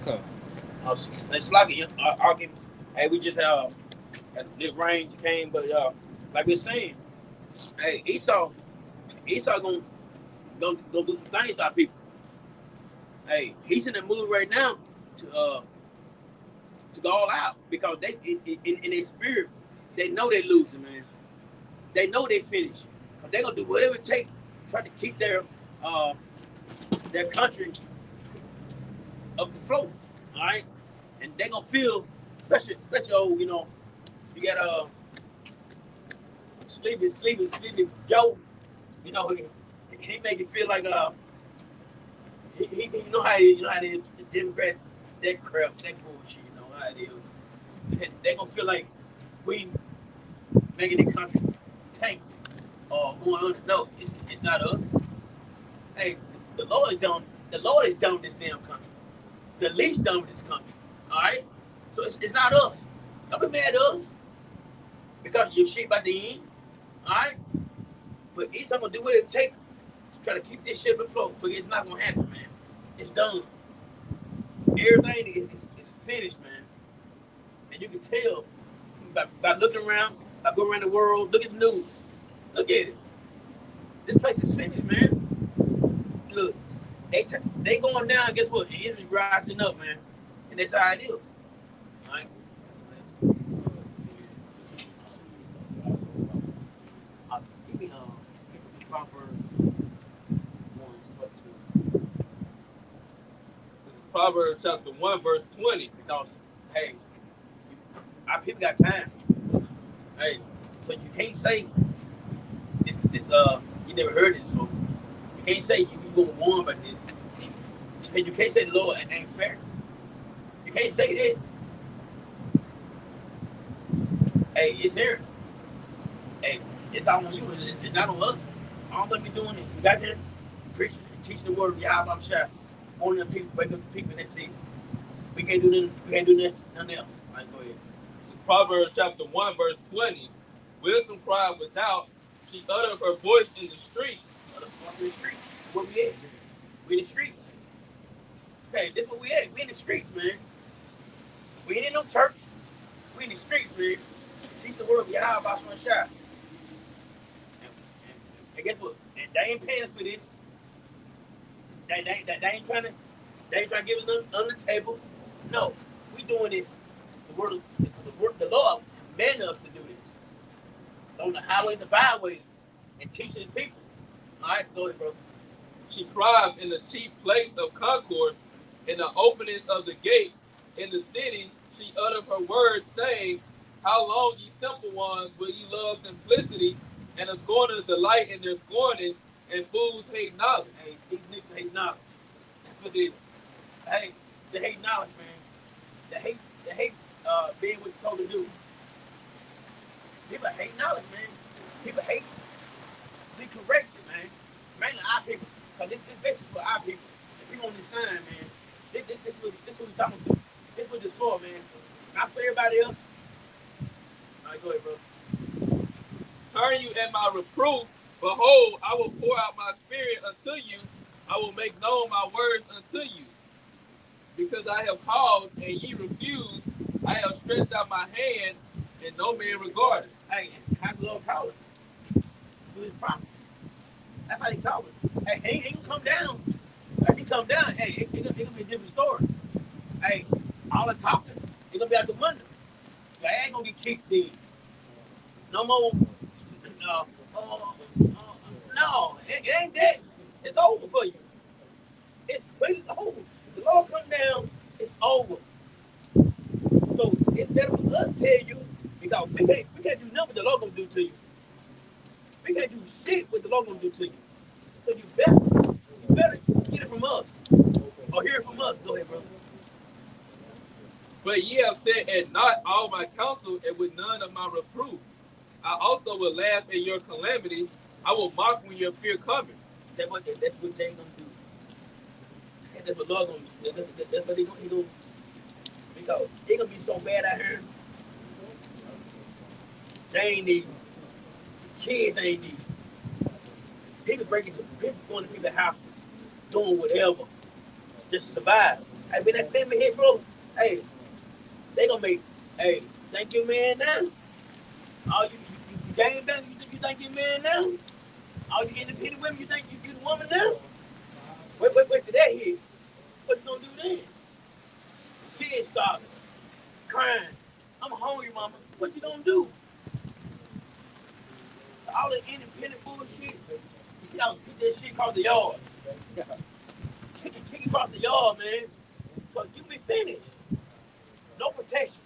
Okay. It's like arguments. Hey, we just had the range came, but like we're saying, hey, Esau gonna do some things to our people. Hey, he's in the mood right now to uh to go all out because they in their spirit they know they're losing, man. They know they finished. Cause they're gonna do whatever it takes to try to keep uh their country up the float. All right, and they're gonna feel, especially you got sleeping Joe. You know he make it feel like you know how it is, the Democrat, that crap, that bullshit. You know how it is. They gonna feel like we making the country tank or going under. No, it's not us. Hey, the Lord is done. The Lord is done with this damn country. The least done with this country. All right. So it's not us. Don't be mad at us because your shit about to end. All right. But Esau gonna do what it takes to try to keep this shit afloat. But it's not gonna happen, man. It's done. Everything is finished, man. And you can tell by looking around. I go around the world. Look at the news. Look at it. This place is finished, man. Look, they going down. Guess what? It is rising up, man. And that's how it is. All right. Give me Proverbs 1, what two. Proverbs chapter 1, verse 20. Because hey, our people got time. Hey, so you can't say this you never heard it, so you can't say you gonna warn about this. And you can't say the Lord ain't fair. You can't say that. Hey, it's here. Hey, it's all on you. It's not on us. All that we doing is we got here preaching and teaching the word of Yahweh. I'm sure only the people wake up the people and that's it. We can't do nothing. We can't do nothing else. All right, go ahead. Proverbs chapter 1, verse 20. Wisdom cried without, she uttered her voice in the street. In the streets. Where we at? We in the streets. Okay, this where we at. We in the streets, man. We ain't in no church. We in the streets, man. Teach the word of Yahweh about one shot. And guess what? And they ain't paying for this. They ain't trying to give us nothing on the table. No, we doing this. The Lord command us to do this on the highways, the byways, and teaching His people. All right, go ahead, bro. She cried in the chief place of concourse, in the openings of the gates, in the city. She uttered her words, saying, how long, ye simple ones, will ye love simplicity, and the scorners delight in their scorning, and fools hate knowledge? Hey, these niggas hate knowledge. That's what it is. Hey, they hate knowledge, man. They hate being what you're told to do. People hate knowledge, man. People hate be corrected, man. Mainly our people. Because this message for our people. If we on this sign, man, this what we talking about. This what this for, man. Not for everybody else. All right, go ahead, bro. Turn you at my reproof. Behold, I will pour out my spirit unto you. I will make known my words unto you. Because I have called, and ye refused. I have stretched out my hand, and no man regarded. Hey, how the Lord call it? Do His promise. That's how He call it. Hey, he gonna come down. If He come down, hey, it gonna be a different story. Hey, all the talking, it gonna be out the window. Your ass gonna get kicked in. No more. Uh, no, it ain't that. It's over for you. It's really over. The Lord come down, it's over. So it's better for us to tell you because we can't do nothing what the Lord gonna do to you. We can't do shit what the Lord gonna do to you. So you better get it from us or hear it from us. Go ahead, brother. But ye have set at naught all my counsel, and with none of my reproof. I also will laugh at your calamity. I will mock when your fear cometh. That's what they gonna do. That's what Lord gonna do. That's what he gonna because it gonna be so bad out here. They ain't need kids ain't need. People going to people's houses, doing whatever, just to survive. Hey, when that family hit, bro, hey, they gonna make, hey, thank you, man, now. All you gang bang, you think you man now? All you independent women, you think you the woman now? Wait till that hit. What you gonna do then? Kids starving, crying. I'm hungry, mama. What you gonna do? So all the independent bullshit, y'all get that shit called the yard. Kick it across the yard, man. So you be finished. No protection.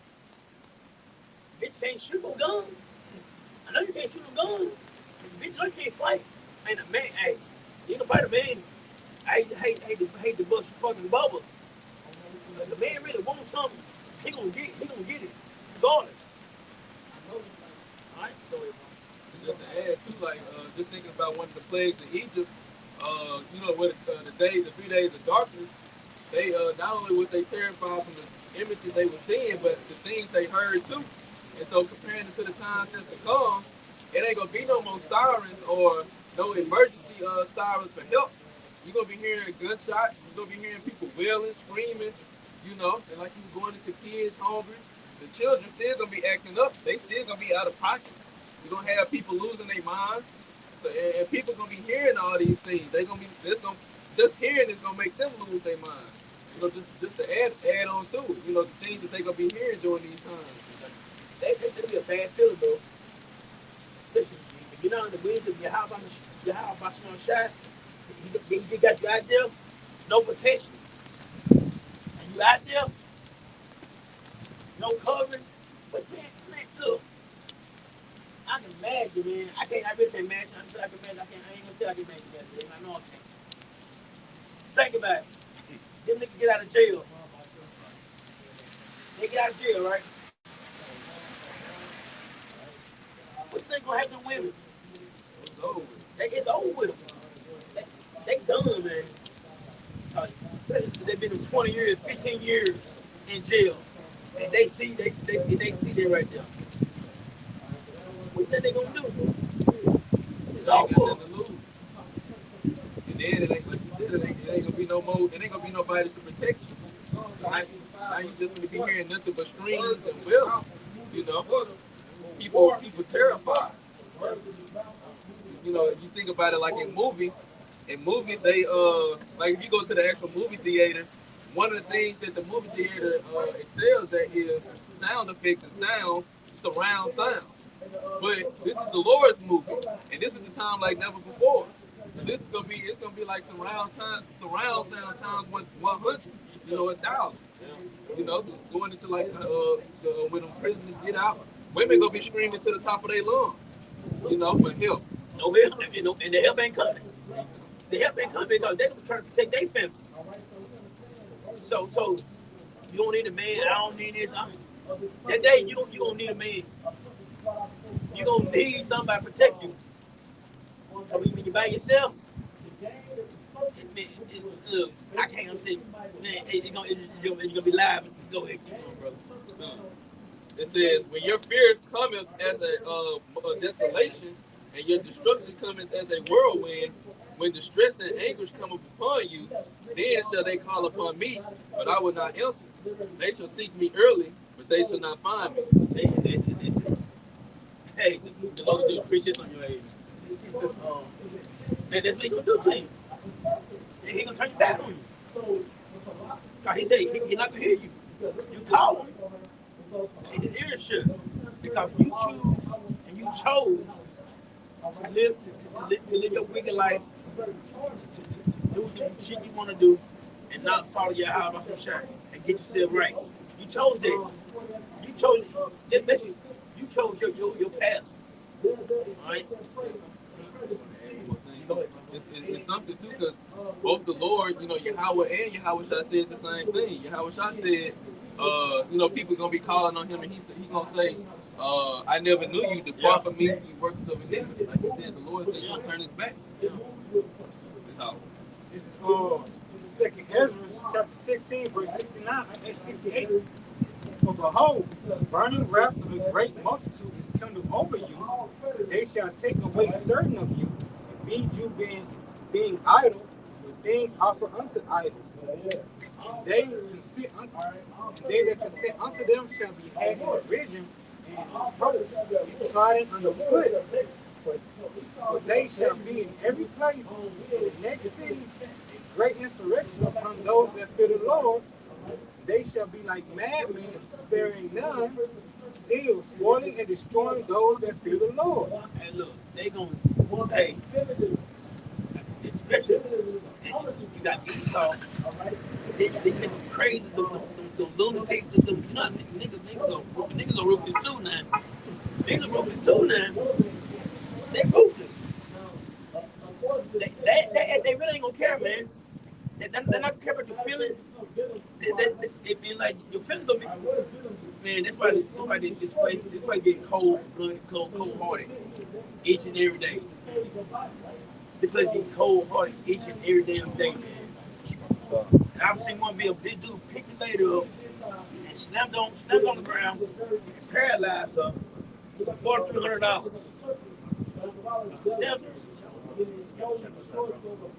Bitch can't shoot no gun. I know you can't shoot no gun. Bitch, know you can't fight. Ain't a man, hey, you can fight a man. I hate the bush fucking bubble. If the man really wants something, he gonna get it. Regardless. Alright, so Just to add too, like just thinking about one of the plagues in Egypt, you know, with the 3 days of darkness, they not only was they terrified from the images they were seeing, but the things they heard too. And so comparing it to the times that's to come, it ain't gonna be no more sirens or no emergency sirens for help. You're gonna be hearing gunshots. You're gonna be hearing people wailing, screaming. You know, and like you going into kids hungry. The children still gonna be acting up. They still gonna be out of pocket. You're gonna have people losing their minds. So, and people gonna be hearing all these things. They gonna be just hearing is gonna make them lose their minds. You know, just to add on to it. You know, the things that they gonna be hearing during these times. that be a bad feeling, bro. Especially if you're not in the winds of your house by some shot, you got you out there, no protection. And you out there, no covering. But man, look, I can imagine, man. I really can't imagine. I ain't gonna tell I can imagine that, man. I know I can't. Think about it. Them niggas get out of jail. They get out of jail, right? What you think gonna happen to women? It's over with them. They done, man. They've been 20 years, 15 years in jail. And they see that right there. What you think they gonna do? It's all for And then it ain't like you said, it ain't gonna be no more. It ain't gonna be nobody to protect you. Now you just gonna be hearing nothing but screams and wailing. You know, people terrified. You know, you think about it like in movies. In movies, they like if you go to the actual movie theater, one of the things that the movie theater excels at is sound effects and sounds, surround sound. But this is the Lord's movie, and this is a time like never before. So this is it's gonna be like surround sound times 100, you know, 1,000. You know, going into like when the prisoners get out, women gonna be screaming to the top of their lungs, you know, for help. no help, and the help ain't coming. The help ain't coming because they gonna try to protect their family. So you don't need a man. I don't need this. That day you don't need a man. You gonna need somebody to protect you. I mean, when you by yourself, look, I can't understand. Man, it's gonna be live. Go ahead, keep on, brother. It says, when your fear cometh as a desolation, and your destruction cometh as a whirlwind, when distress and anguish come upon you, then shall they call upon me, but I will not answer. They shall seek me early, but they shall not find me. Hey, the Lord do appreciate on your age. And that's what he's gonna do to you. And he's gonna turn your back on you. Cause he said he's not gonna hear you. You call him. And his ears shut. Because you choose and you chose to live your wicked life, to do the shit you want to do, and not follow your eye off some shot and get yourself right. You chose that. You chose it. You chose your path. All right. It's something too, because both the Lord, you know, Yahweh and Yahweh Shah said the same thing. Yahweh Shah said, you know, people gonna be calling on him, and he gonna say, I never knew you. Depart from me, you workers of iniquity. Like he said, the Lord said he'll turn his back. That's all. This is Second Ezra, chapter 16, verse 69 and 68. For behold, the burning wrath of a great multitude is kindled over you. They shall take away certain of you, and feed you being idle with things offered unto idols. And they that consent unto them shall be had in derision and reproach and trodden under foot. For they shall be in every place in the next city a great insurrection upon those that fear the Lord. They shall be like madmen, sparing none, still spoiling and destroying those that fear the Lord. Hey, look, they gonna, hey, especially, you got Esau. They crazy, the lunatics, you know, niggas are ruthless too now. Niggas are ruthless too now. They ruthless. They really ain't gonna care, man. They're not gonna care about your feelings. It be like your feelings gonna be, man. That's why this place getting cold-blooded, cold-hearted each and every day. This place getting cold-hearted each and every damn day, man. And I've seen one be a big dude pick the lady up and slammed on the ground and paralyzed her for $4,300.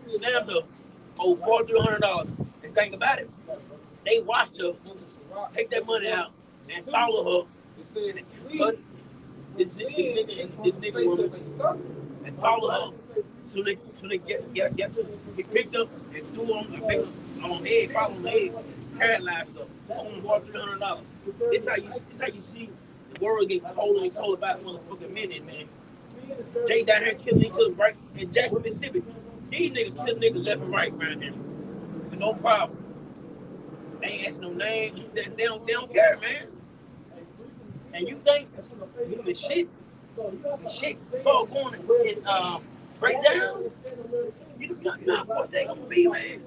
Slammed her over $4,300. And think about it, they watched her take that money out and follow her. This nigga woman and follow her. So they get he picked up and threw on the head, followed on the head, paralyzed her over $4,300. This how you see the world get colder and colder by the motherfucking minute, man. Jay down here killing each other right in Jackson, Mississippi. These niggas kill niggas left and right around here with no problem. They ain't asking no name. They don't care, man. And you think the shit before going and break down, you know what they gonna be, man.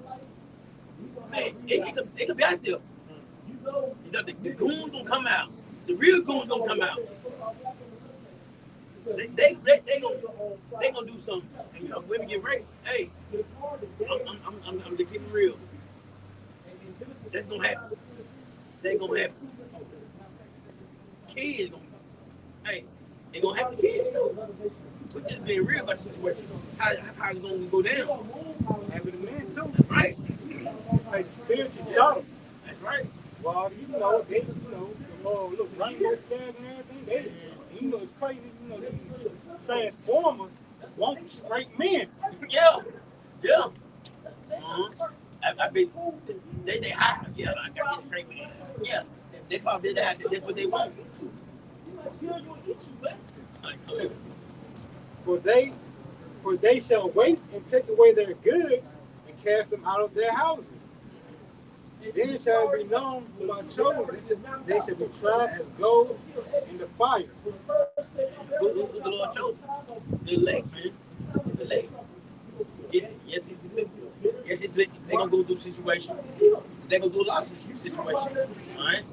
Man, it could be out there. You know, the goons gonna come out. The real goons gonna come out. They gonna do something. And, you know, women get raped. Hey, I'm just keeping real. That's gonna happen. That's gonna happen. Kids gonna, hey, they gonna happen to kids too. We're just being real about the situation. How it's gonna go down. Happen to men too. That's right. Like spiritual shock. That's right. Well, you know, they, look, rainbow flags and everything. They, you know, it's crazy. You know, these transformers want straight men. Yeah. I bet they high. Yeah, I got this straight man. Yeah, they probably did that. That's what they want. For they shall waste and take away their goods and cast them out of their houses. Then shall it be known who are chosen. They shall be tried as gold in the fire. Who the Lord chosen? The elect, man. It's elect. Yeah, yes, it's lit. They're gonna go through situations. They're gonna do a lot of situations. All right.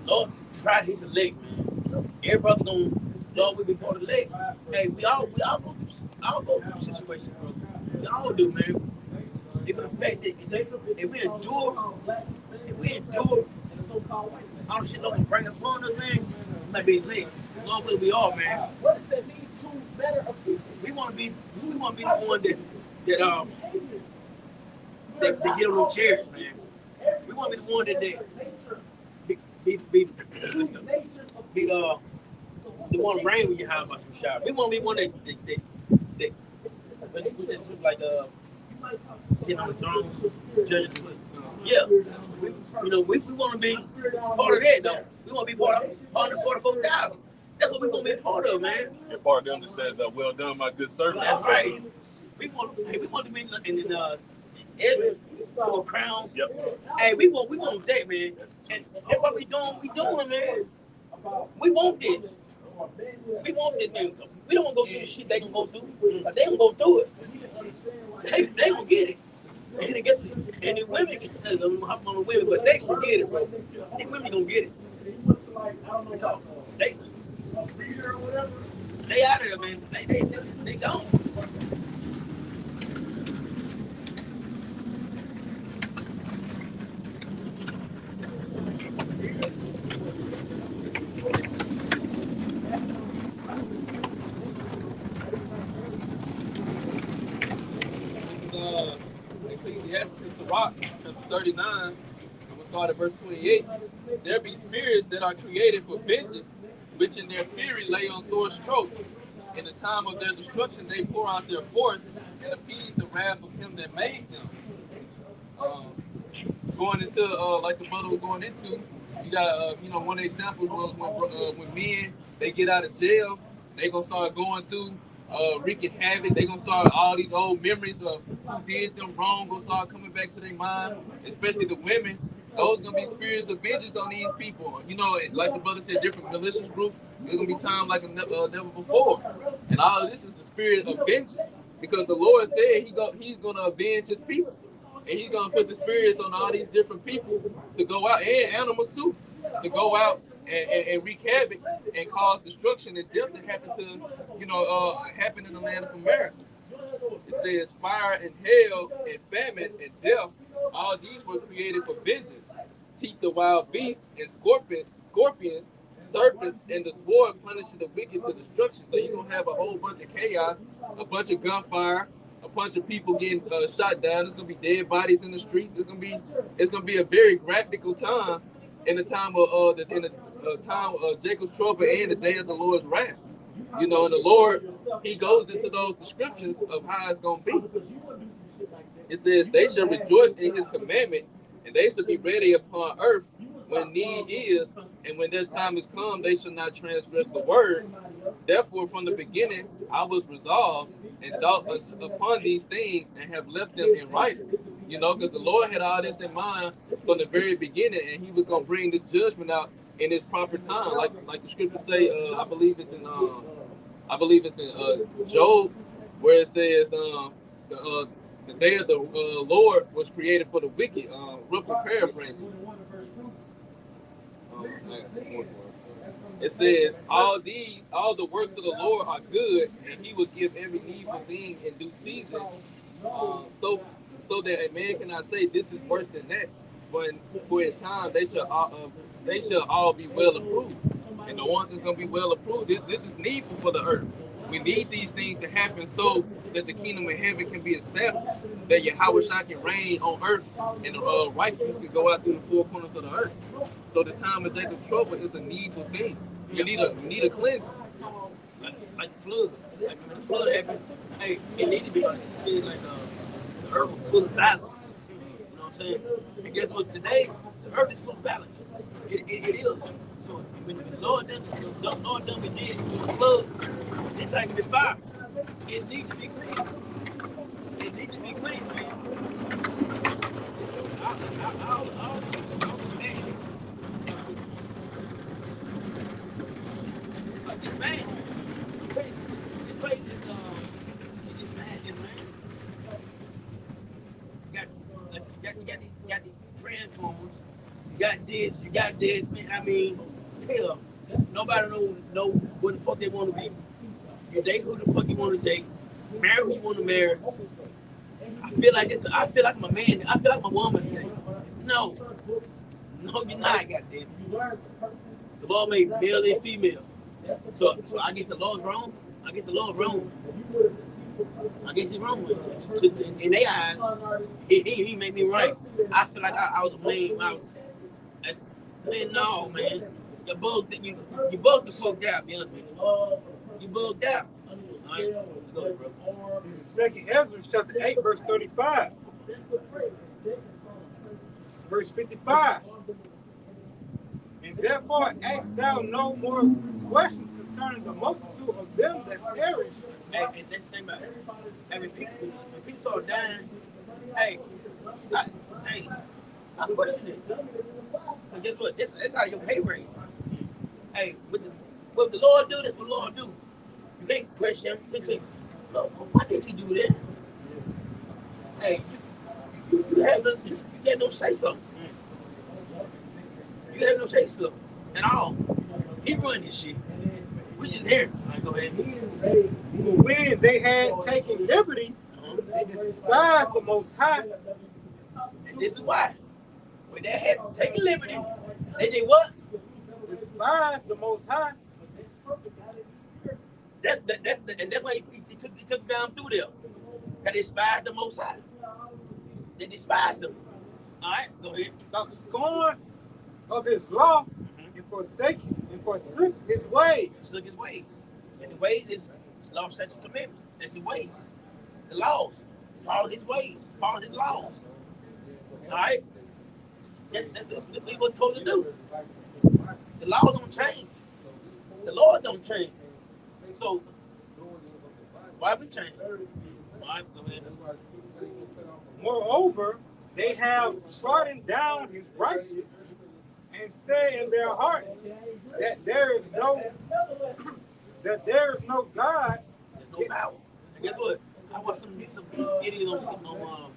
Lord, try his elect, man. Everybody gonna, Lord, we be part of the elect. Hey, we all go through situations, bro. We all do, man. If the fact that if we endure, all the shit don't bring upon us, man, it might be lit. Lord, will we all, man. What does that mean to better of people? We want to be the one that get on those chairs, man. We want to be the one that be the one rain when you have about some shower. We want to be one that like sitting on the throne, judging the foot. Yeah, we want to be part of that though. We want to be part of 144,000. That's what we want to be part of, man. And part of them that says, "Well done, my good servant." That's right. We want to be in Israel, crowns. Yep. Hey, we want that, man. And that's what we doing, man. We want this. We want this, man. We don't want to go through the shit they gonna go through, but they gonna go through it. They gonna get it. And the women, I'm hop on the women, but they gonna get it, bro. The women gonna get it. They out of there, man. They gone. Ecclesiastes Sirach, chapter 39, I'm going to start at verse 28. There be spirits that are created for vengeance, which in their fury lay on sore strokes. In the time of their destruction, they pour out their force and appease the wrath of him that made them. Um, Going into like the brother was going into, you got one of the examples was when men they get out of jail, they gonna start going through wreaking havoc. They gonna start all these old memories of who did them wrong gonna start coming back to their mind, especially the women. Those gonna be spirits of vengeance on these people. Like the brother said, different malicious groups. There's gonna be time like never before, and all of this is the spirit of vengeance because the Lord said He's gonna avenge His people. And He's gonna put the spirits on all these different people to go out, and animals too, to go out and wreak havoc and cause destruction and death to happen happen in the land of America. It says fire and hail and famine and death, all these were created for vengeance. Teeth of wild beasts and scorpions, serpents, and the sword punishing the wicked to destruction. So you're gonna have a whole bunch of chaos, a bunch of gunfire, a bunch of people getting shot down. There's gonna be dead bodies in the street. It's gonna be a very graphical time in the time of time of Jacob's trouble and the day of the Lord's wrath. And the Lord He goes into those descriptions of how it's gonna be. It says they shall rejoice in His commandment, and they shall be ready upon earth when need is, and when their time is come, they shall not transgress the word. Therefore, from the beginning, I was resolved and thought upon these things and have left them in writing. Because the Lord had all this in mind from the very beginning, and He was going to bring this judgment out in His proper time, like the scriptures say. I believe it's in Job, where it says the day of the Lord was created for the wicked. Roughly paraphrasing. It says, all the works of the Lord are good, and He will give every needful thing in due season. So that a man cannot say this is worse than that. But for a time they shall all be well approved. And the ones that's gonna be well approved, this is needful for the earth. We need these things to happen so that the kingdom of heaven can be established, that Yahweh Shai can reign on earth, and righteousness can go out through the four corners of the earth. So the time of Jacob's trouble is a needful thing. You need a cleansing. Like the flood. Like when the flood happened, hey, it needed to be like the earth was full of balance. You know what I'm saying? And guess what? Today, the earth is full of balance. It is. So when the Lord done we did the flood, it's like the fire. It needs to be clean. It needs to be clean, man. All the man. Like this man, it's crazy. This man, you got these transformers. You got this, you got that. Man, I mean, hell, nobody know what the fuck they want to be. You date who the fuck you want to date. Marry who you want to marry. I feel like I'm a man. I feel like I'm a woman today. No, you're not, goddamn. The Lord made male and female. So I guess the Lord's wrong. I guess the Lord's wrong. I guess he's wrong with it. In their eyes, he made me right. I feel like I was a man. Man, no, man. You bugged the fuck out, be honest with you. You bugged out. All right, go ahead, bro. This is 2nd Ezra, chapter 8, verse 35. Verse 55. And therefore ask thou no more questions concerning the multitude of them that perish. Hey, and that's the thing about it. Hey, when people start dying, I question it. But guess what? That's how your pay rate. Hey, what the Lord do, that's what the Lord do. You can't question him. You can say, Lord, why did he do that? Hey, you have no say something. You have no say something at all. He run this shit. We just here. All right, go ahead. For when they had taken liberty, they despised the Most High. And this is why. When they had taken liberty, they did what? Despised the Most High. And that's why he took down through there. Because they despised the Most High. They despised him. All right, go ahead. The scorn of his law and forsook his ways. Forsook his ways. And the ways is law, statutes, and commandments. That's his ways. The laws. Follow his ways. Follow his laws. All right? That's what we were told to do. The law don't change. The Lord don't change. So, why we change? All right, go ahead. Moreover, they have trodden down his righteousness and say in their heart that there is no God. There's no power. And guess what? I watched some idiot on Instagram talking about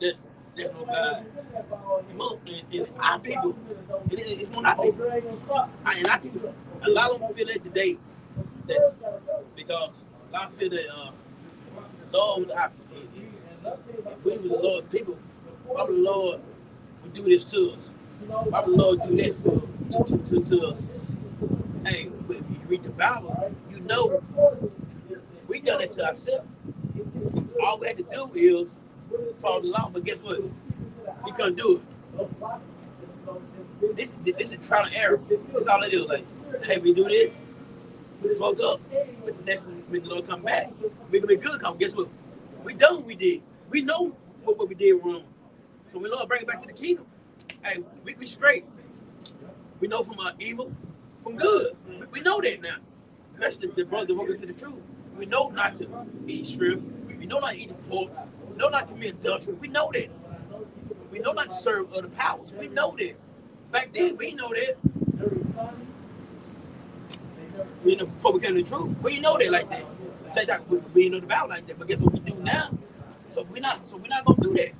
that there's no God. And our people, it's one of our people. And I think a lot of them feel that today. That because a lot of them feel that Lord, if we were the Lord's people, why would the Lord would do this to us? Why would the Lord do that to us? Hey, if you read the Bible, you know we done it to ourselves. All we had to do is follow the law, but guess what? We couldn't do it. This is trial and error. That's all it is. Like, hey, we do this, we fuck up, but the next when the Lord come back, we can be good. Come, guess what? We done what we did. We know what we did wrong. So when the Lord bring it back to the kingdom, hey, we straight. We know from evil, from good. We know that now. Especially the brother walking to the truth. We know not to eat shrimp. We know not to eat pork. We know not to commit adultery. We know that. We know not to serve other powers. We know that. Back then, we know that. We know before we came to the truth, we know that like that. Say that we didn't know the Bible like that, but guess what we do now? So we're not gonna do that.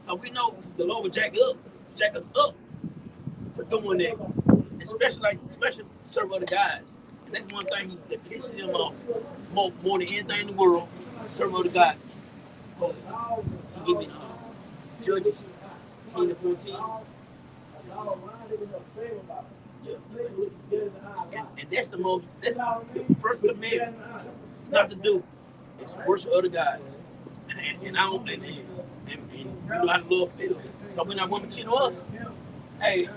So we know the Lord will jack us up for doing that. Especially serve other guys. And that's one thing that pisses him off more than anything in the world. Serve other guys. He gave me Judges 10-14. Yeah. And that's the first commandment not to do is worship other guys. And I don't and you know how the Lord feels. Because we're not women cheating on us. Hey,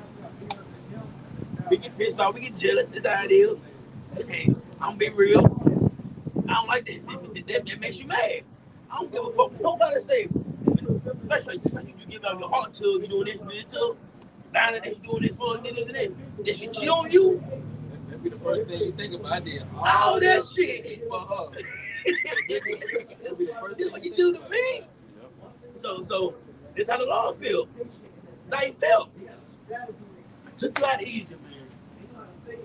we get pissed off, we get jealous, that's how it is. Hey, I'm gonna be real. I don't like that. That makes you mad. I don't give a fuck what nobody say. Especially you give out your heart to, you doing this too. Down that you doing this for this and that. That shit cheat on you. That'd be the first thing you think about. I did all that shit. for her. This what you do to me. So this how the Lord feel. That's how he felt. I took you out of Egypt, man.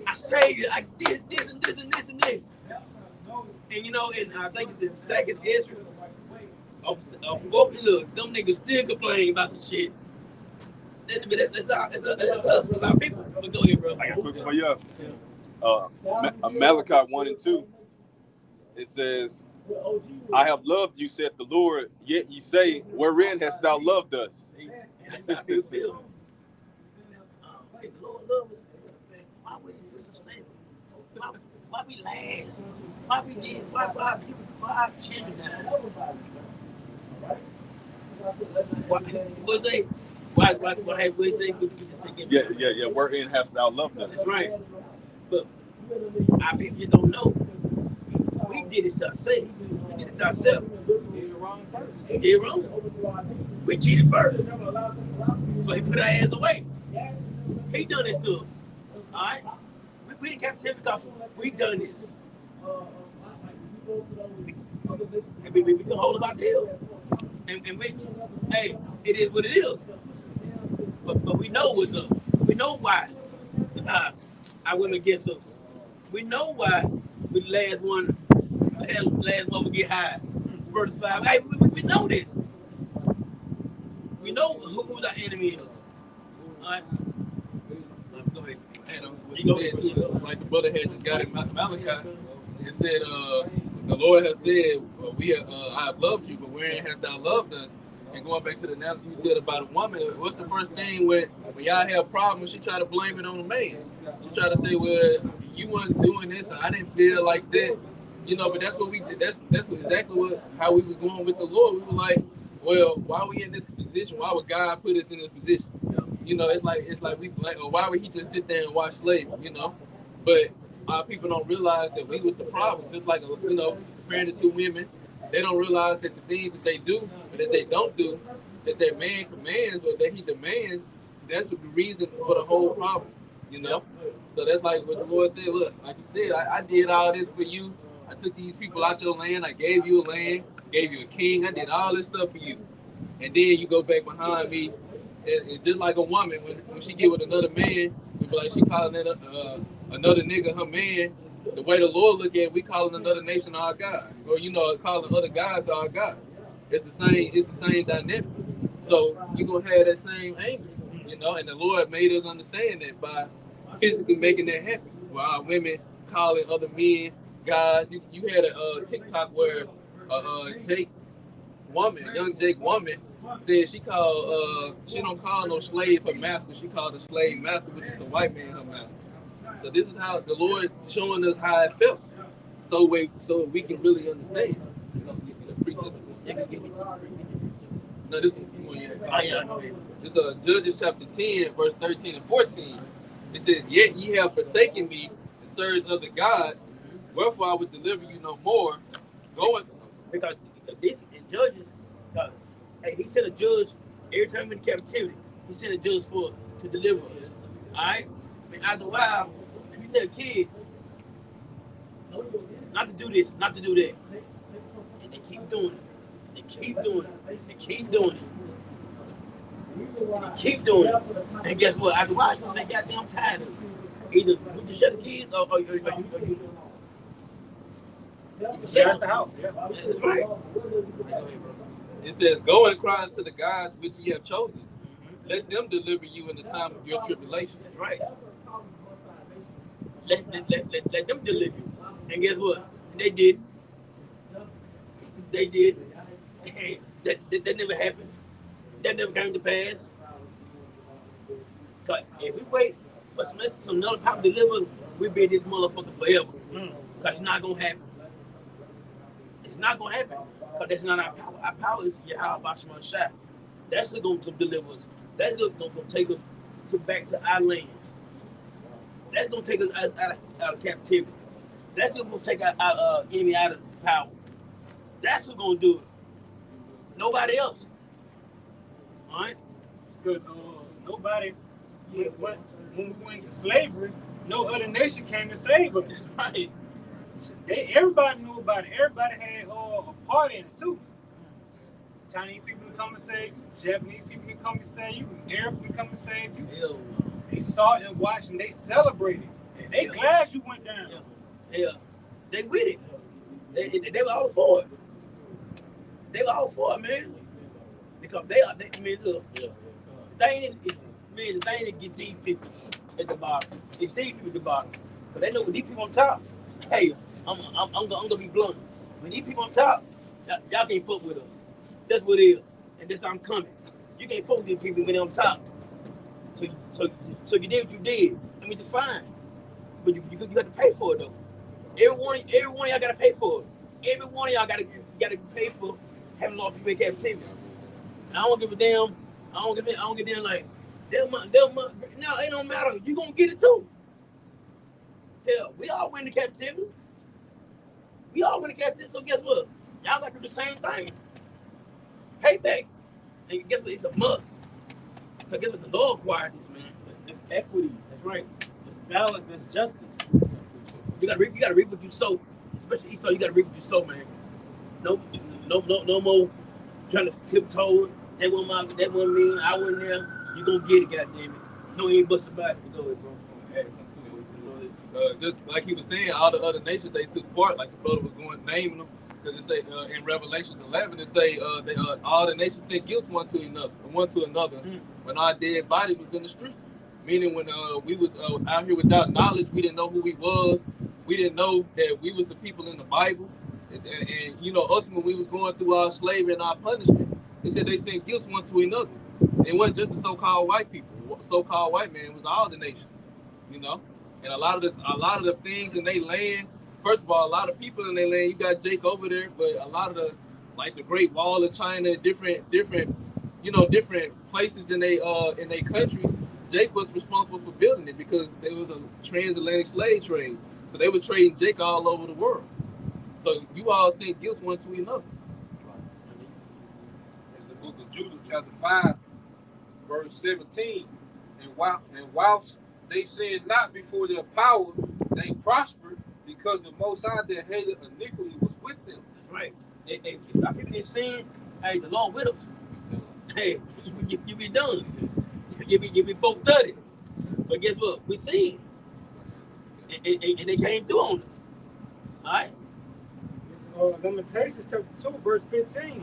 I saved you. I did this and this and this and this. And you know, and I think it's in the second Israel. Look, them niggas still complain about the shit. That's our people. But go ahead, bro. I got quick for you. Malachi 1:2. It says, I have loved you, said the Lord, yet ye say, wherein hast thou loved us? That's how people feel. If the Lord loves us, why would he put us stable? Why we last? Why we did? Why our children died? What say? Why have we say? Yeah. Wherein hast thou loved us? That's right. But our people just don't know. We did it to ourselves. We did it to ourselves. Did wrong. We cheated first. So he put our ass away. He done this to us. All right? We didn't capture him because we done this. And we can hold about deal. And we, hey, it is what it is. But we know what's up. We know why I went against us. We know why we last one will get high. First five. Hey, we know this. We know who our enemy is. All right. Go ahead. And what you said too, like the brother had just got in Malachi, it said, the Lord has said, I have loved you, but wherein hast thou loved us? And going back to the analogy you said about a woman, what's the first thing when y'all have problems, she try to blame it on the man. She try to say, well, you wasn't doing this, or I didn't feel like that. You know, but that's what we did. That's exactly how we was going with the Lord. We were like, well, why are we in this position? Why would God put us in this position? You know, it's like we blame, or why would He just sit there and watch slavery? You know, but our people don't realize that we was the problem. Just like, you know, comparing the two women, they don't realize that the things that they do, but that they don't do, that their man commands or that he demands, that's the reason for the whole problem. You know, so that's like what the Lord said. Look, like you said, I did all this for you. I took these people out your land. I gave you a land, gave you a king. I did all this stuff for you, and then you go back behind me, and just like a woman when she get with another man, we be like she calling it another nigga her man. The way the Lord look at it, we calling another nation our God, or you know, calling other gods our God. It's the same. It's the same dynamic. So you gonna have that same anger, you know. And the Lord made us understand that by physically making that happen. While women calling other men guys, you had a TikTok where Jake woman, young Jake woman, said she don't call no slave her master. She called the slave master, which is the white man her master. So this is how the Lord showing us how it felt, so we can really understand. No, this one. This Judges chapter 10, verse 13 and 14. It says, "Yet ye have forsaken me and served other gods, wherefore I would deliver you no more." Going because in Judges, he sent a judge every time in captivity. He sent a judge to deliver us. All right. I mean, after a while, if you tell a kid not to do this, not to do that, and they keep doing it, they keep doing it, they keep doing it. Keep doing it. And guess what? After a while, they goddamn tired of it. Either you can shut the kids or you That's the house. Yeah. That's right. It says, "Go and cry unto the gods which ye have chosen. Let them deliver you in the time of your tribulation." That's right. Let them deliver you. And guess what? They did. They did. That never happened. That never came to pass. Cause if we wait for some another power to deliver, we'll be in this motherfucker forever. Cause it's not gonna happen. It's not gonna happen. Cause that's not our power. Our power is Yahweh Shema Shai. That's what's gonna deliver us. That's what's gonna take us back to our land. That's gonna take us out of captivity. That's what's gonna take our enemy out of power. That's what's gonna do it. Nobody else. All right? Because nobody, when we went to slavery, no other nation came to save us. That's right. Everybody knew about it. Everybody had a part in it too. Chinese people would come and save you. Japanese people would come and save you. Arabs would come and save you. Hell no. They saw and watched and they celebrated. They glad you went down. Yeah. They with it. They were all for it. They were all for it, man. Because I mean, look, the thing to get these people at the bottom. It's these people at the bottom. But they know when these people on top, hey, I'm gonna be blunt. When these people on top, y'all can't fuck with us. That's what it is. And that's how I'm coming. You can't fuck with these people when they're on top. So you did what you did. I mean, it's fine. But you got to pay for it though. Every one of y'all gotta pay for it. Every one of y'all gotta pay for having a lot of people in captivity. And I don't give a damn. I don't give a damn like no, it don't matter. You gonna get it too. Hell, we all went to captivity. So guess what? Y'all gotta do the same thing. Payback. And guess what? It's a must. So guess what? The Lord required this, man. That's equity. That's right. It's balance. That's justice. You gotta reap what you sow. Especially Esau, you gotta reap what you sow, man. No more trying to tiptoe. That one me, I wasn't there. You gonna get it, goddamn it. No ain't buts about it. Go ahead, bro. Just like he was saying, all the other nations they took part. Like the brother was going naming them, because it say in Revelation 11, it say all the nations sent gifts one to another when our dead body was in the street. Meaning when we was out here without knowledge, we didn't know who we was. We didn't know that we was the people in the Bible, and you know, ultimately we was going through our slavery and our punishment. They said they sent gifts one to another. It wasn't just the so-called white people. So-called white man, it was all the nations, you know. And a lot of the things in their land, first of all, a lot of people in their land. You got Jake over there, but a lot of the like the Great Wall of China, different different places in they countries. Jake was responsible for building it because there was a transatlantic slave trade. So they were trading Jake all over the world. So you all sent gifts one to another. It's the book of Judah, chapter 5, verse 17. And whilst they sinned not before their power, they prospered because the Most High that hated iniquity was with them. Right. If our people didn't sin, hey, the Lord with us. Hey, you be done. You be 430. But guess what? We sinned. And they came through on us. All right? Lamentations chapter 2, verse 15.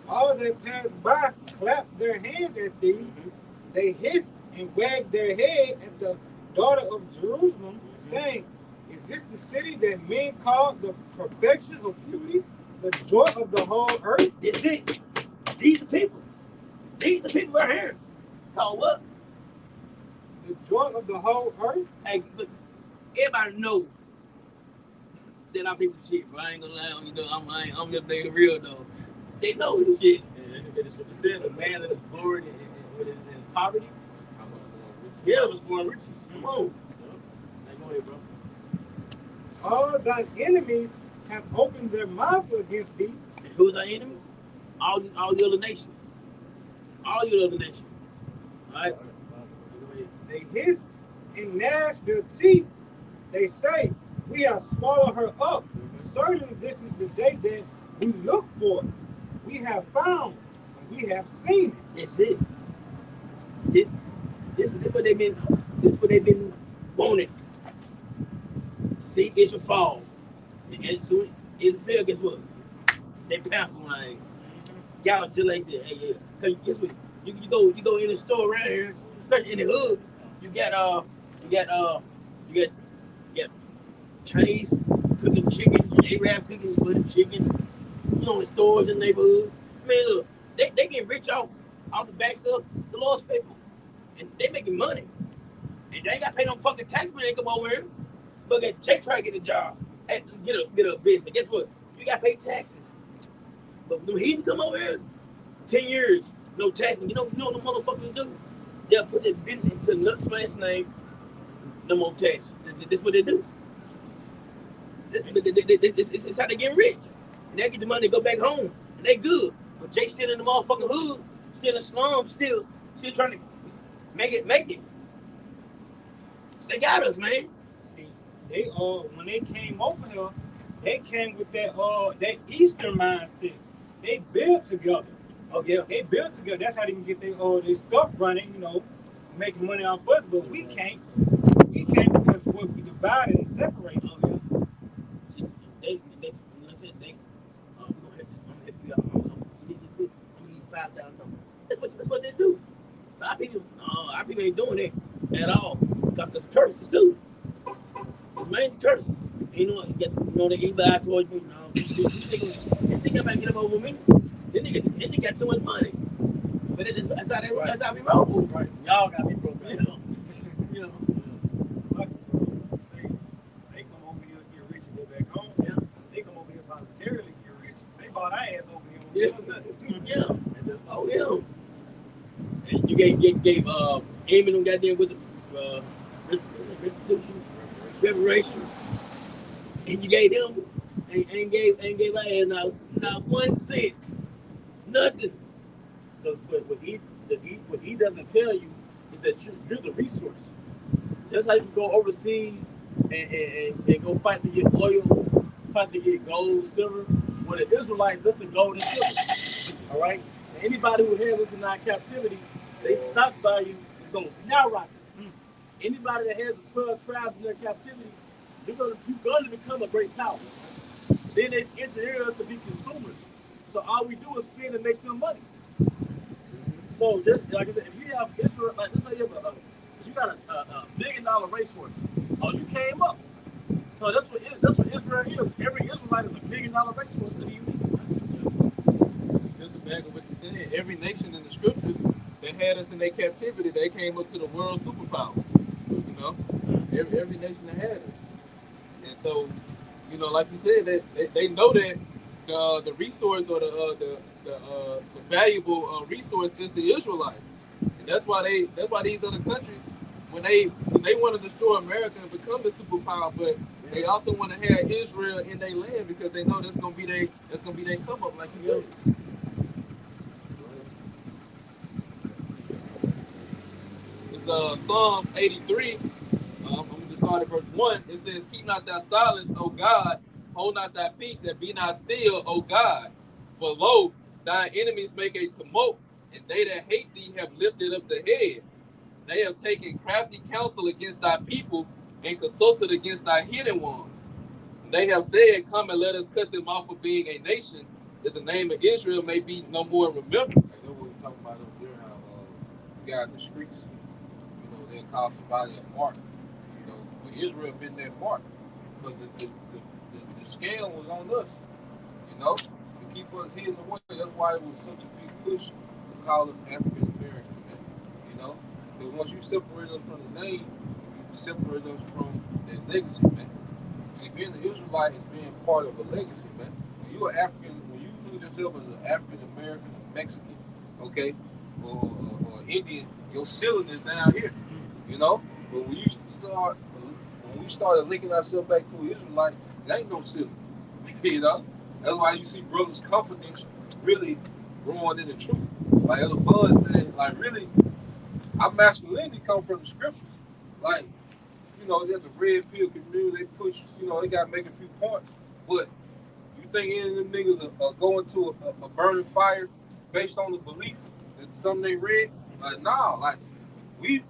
All that passed by clapped their hands at thee. Mm-hmm. They hissed and wagged their head at the daughter of Jerusalem, saying, is this the city that men call the perfection of beauty, the joy of the whole earth? That's it. These the people. These the people right here. Called what? The joy of the whole earth? Hey, but everybody know that our people shit, bro. I ain't gonna lie, I'm just being real though. They know the shit. The scripture says a man that is born in his poverty. Yeah, was born riches. Come on. Go ahead, bro. All thine enemies have opened their mouth against thee. And who's our enemies? All the other nations. All the other nations. All right. They hiss and gnash their teeth. They say, we have swallowed her up. Certainly this is the day that we look for. We have found. We have seen it. That's it. This what they've been. This what they've been wanting. See, it should fall. And soon it fail. Guess what? They pounce on our ass. Y'all just like that. Hey, yeah. Cause guess what? You go in the store around here, especially in the hood. You got Chinese cooking chicken, Arab cooking butter chicken. You know, in stores in the neighborhood. I mean, look, they get rich off the backs of the Lord's people, and they making money. And they ain't got to pay no fucking tax when they come over here. But Jake try to get a job, get a business. Guess what? You got to pay taxes. But when he come over here, 10 years, no taxes. You know what the motherfuckers do? They'll put their business into another smash name, no more tax. That's what they do. It's how they get rich. And they get the money to go back home. And they good. But Jake still in the motherfucking hood, still in the slum, still trying to make it. They got us, man. See, they when they came over here, they came with that Eastern mindset. They built together. Oh yeah. They built together. That's how they can get their stuff running, making money off us. But we can't. We can't because we divided and separated. Oh yeah. They I'm gonna use $5,000. That's what they do. Our people ain't doing it at all because it's curses too. It's mainly curses. You know, the evil eye towards me. No, this nigga about to get up over me. This nigga got too much money. But that's how we roll. Right. Y'all got me broke. They come over here, get rich, and go back home. Yeah. They come over here voluntarily, get rich. They bought our ass over here. Yeah. Oh yeah. And you gave Amy them goddamn with the reparation. And you gave them and gave our ass not 1 cent. Nothing. Because what he doesn't tell you is that you're the resource. Just how you can go overseas and go fight to get oil, fight to get gold, silver. Well, the Israelites, that's the gold and silver. All right? And anybody who has us in our captivity, their stock value is going to skyrocket. Anybody that has the 12 tribes in their captivity, you're going to become a great power. Then they engineer us to be consumers. So all we do is spend and make them money. So just like I said, if you have Israel, like let's say you got a $1 billion racehorse, you came up. So that's what Israel is. Every Israelite is a $1 billion racehorse to the elites. Just to back up what you said, every nation in the scriptures that had us in their captivity, they came up to the world superpower. Every nation that had us. And so, you know, like you said, that they know that the resource or the valuable resource is the Israelites, and that's why these other countries when they want to destroy America and become the superpower, but they also want to have Israel in their land because they know that's gonna be their come up, like you said. It's Psalms 83. I'm going to start at verse 1. It says, keep not thy silence, O God, hold not thy peace, and be not still, O God. For lo, thine enemies make a tumult, and they that hate thee have lifted up the head. They have taken crafty counsel against thy people, and consulted against thy hidden ones. And they have said, come and let us cut them off of being a nation, that the name of Israel may be no more remembered. I know what we're talking about up there, how you got in the streets, you know, they call somebody a mark. You know, when Israel been that mark, because the scale was on us, you know, to keep us hidden away. That's why it was such a big push to call us African Americans, you know. Because once you separate us from the name, you separate us from that legacy, man. See, being an Israelite is being part of a legacy, man. When you're African, when you look at yourself as an African American, a Mexican, okay, or Indian, your ceiling is down here, you know. But when we started linking ourselves back to an Israelite, there ain't no ceiling, you know. That's why you see brothers' confidence really growing in the truth. Like Elder Bud said, like really, our masculinity come from the scriptures. Like, you know, there's a red pill community, they push, you know, they got to make a few points. But you think any of them niggas are going to a burning fire based on the belief that something they read? Like, nah, like, we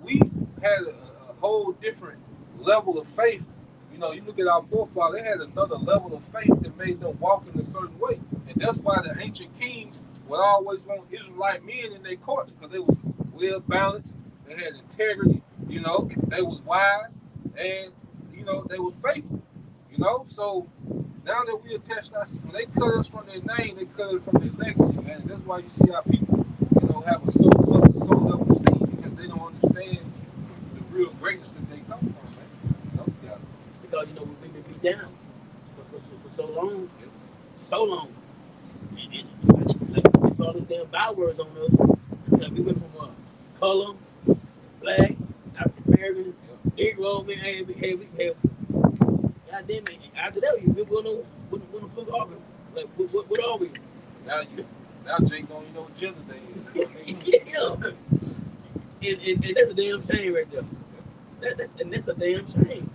had a whole different level of faith. You know, you look at our forefathers, they had another level of faith that made them walk in a certain way. And that's why the ancient kings would always want Israelite men in their court, because they was well balanced, they had integrity, you know, they was wise, and, you know, they was faithful, you know. So now that we attached us, when they cut us from their name, they cut it from their legacy, man. And that's why you see our people, you know, have a soul level esteem, because they don't understand the real greatness that they come from, man. You know, yeah. Because, you know, we've been beat down for so long. So long. Like, we put all those damn bywords on us. Because we went from color, black, African American, Negro, man, hey, goddamn it. After that, we wouldn't know what the fuck are we? Like, what are we? Now Jake don't even know what gender they is. Yeah. And that's a damn shame right there. That's a damn shame.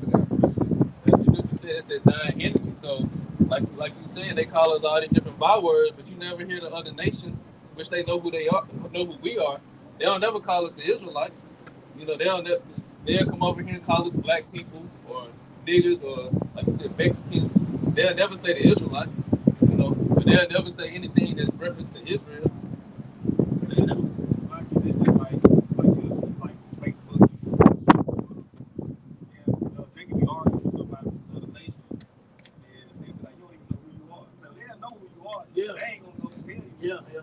The scripture said it said thine enemies. So, like you saying, they call us all these different bywords, but you never hear the other nations, which they know who they are, know who we are. They don't never call us the Israelites. You know, they'll come over here and call us black people or niggers or, like you said, Mexicans. They'll never say the Israelites, you know, but they'll never say anything that's reference to Israel. They know. Like you see, like Facebook, they can be arguing with somebody from another nation, and they be like, you don't even know who you are. So they'll know who you are. Yeah. They ain't gonna go and tell you. Yeah.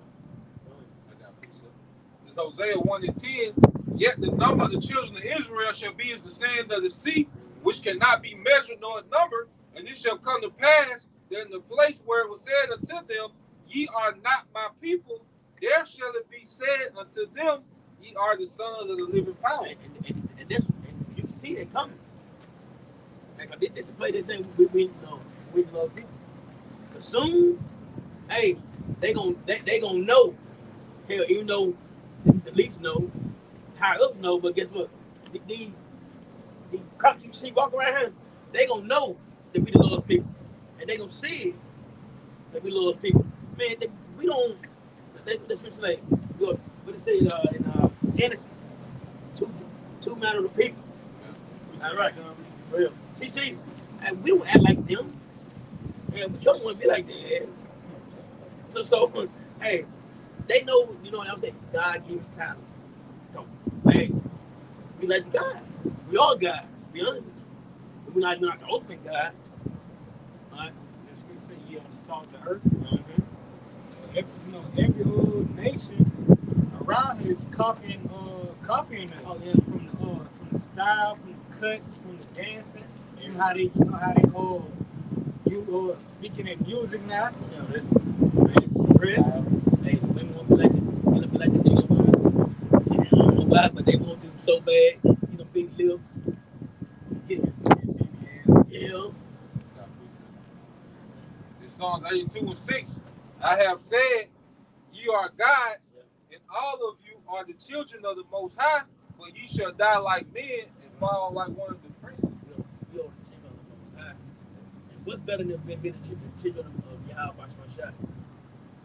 It's Hosea 1:10. Yet the number of the children of Israel shall be as the sand of the sea, which cannot be measured nor numbered. And it shall come to pass that in the place where it was said unto them, ye are not my people, there shall it be said unto them, ye are the sons of the living power. And this, and you can see it coming. Like this play this thing we love people. But soon, hey, they gonna know. Hell, even though the least know, high up know, but guess what? These cops you see walk around here, they gonna know that we the Lord's people, and they gonna see it that we Lord's people. Man, we don't. That's what say. Look, what it say in Genesis, two men of the people. All right, real. See, we don't act like them. Yeah, we don't want to be like that. So, hey, they know. You know what I'm saying? God gives talent. So, hey, we like the God. We all God. To be honest with you. We're not the ultimate God. All right. The scripture say ye are the salt of the earth. Every nation around here is copying us. Oh, yeah. From the style, from the cuts, from the dancing. You know how they you speaking in music now. You know, that's Chris. Hey, women want to be like the nigga, man. Yeah, I don't know why, but they want to so bad. You know, big lips. Yeah. In Psalms 82:6, I have said, ye are gods, and all of you are the children of the Most High, but ye shall die like men and fall like one of the princes. You are the children of the Most High. And what's better than being the children of Yahweh Shai?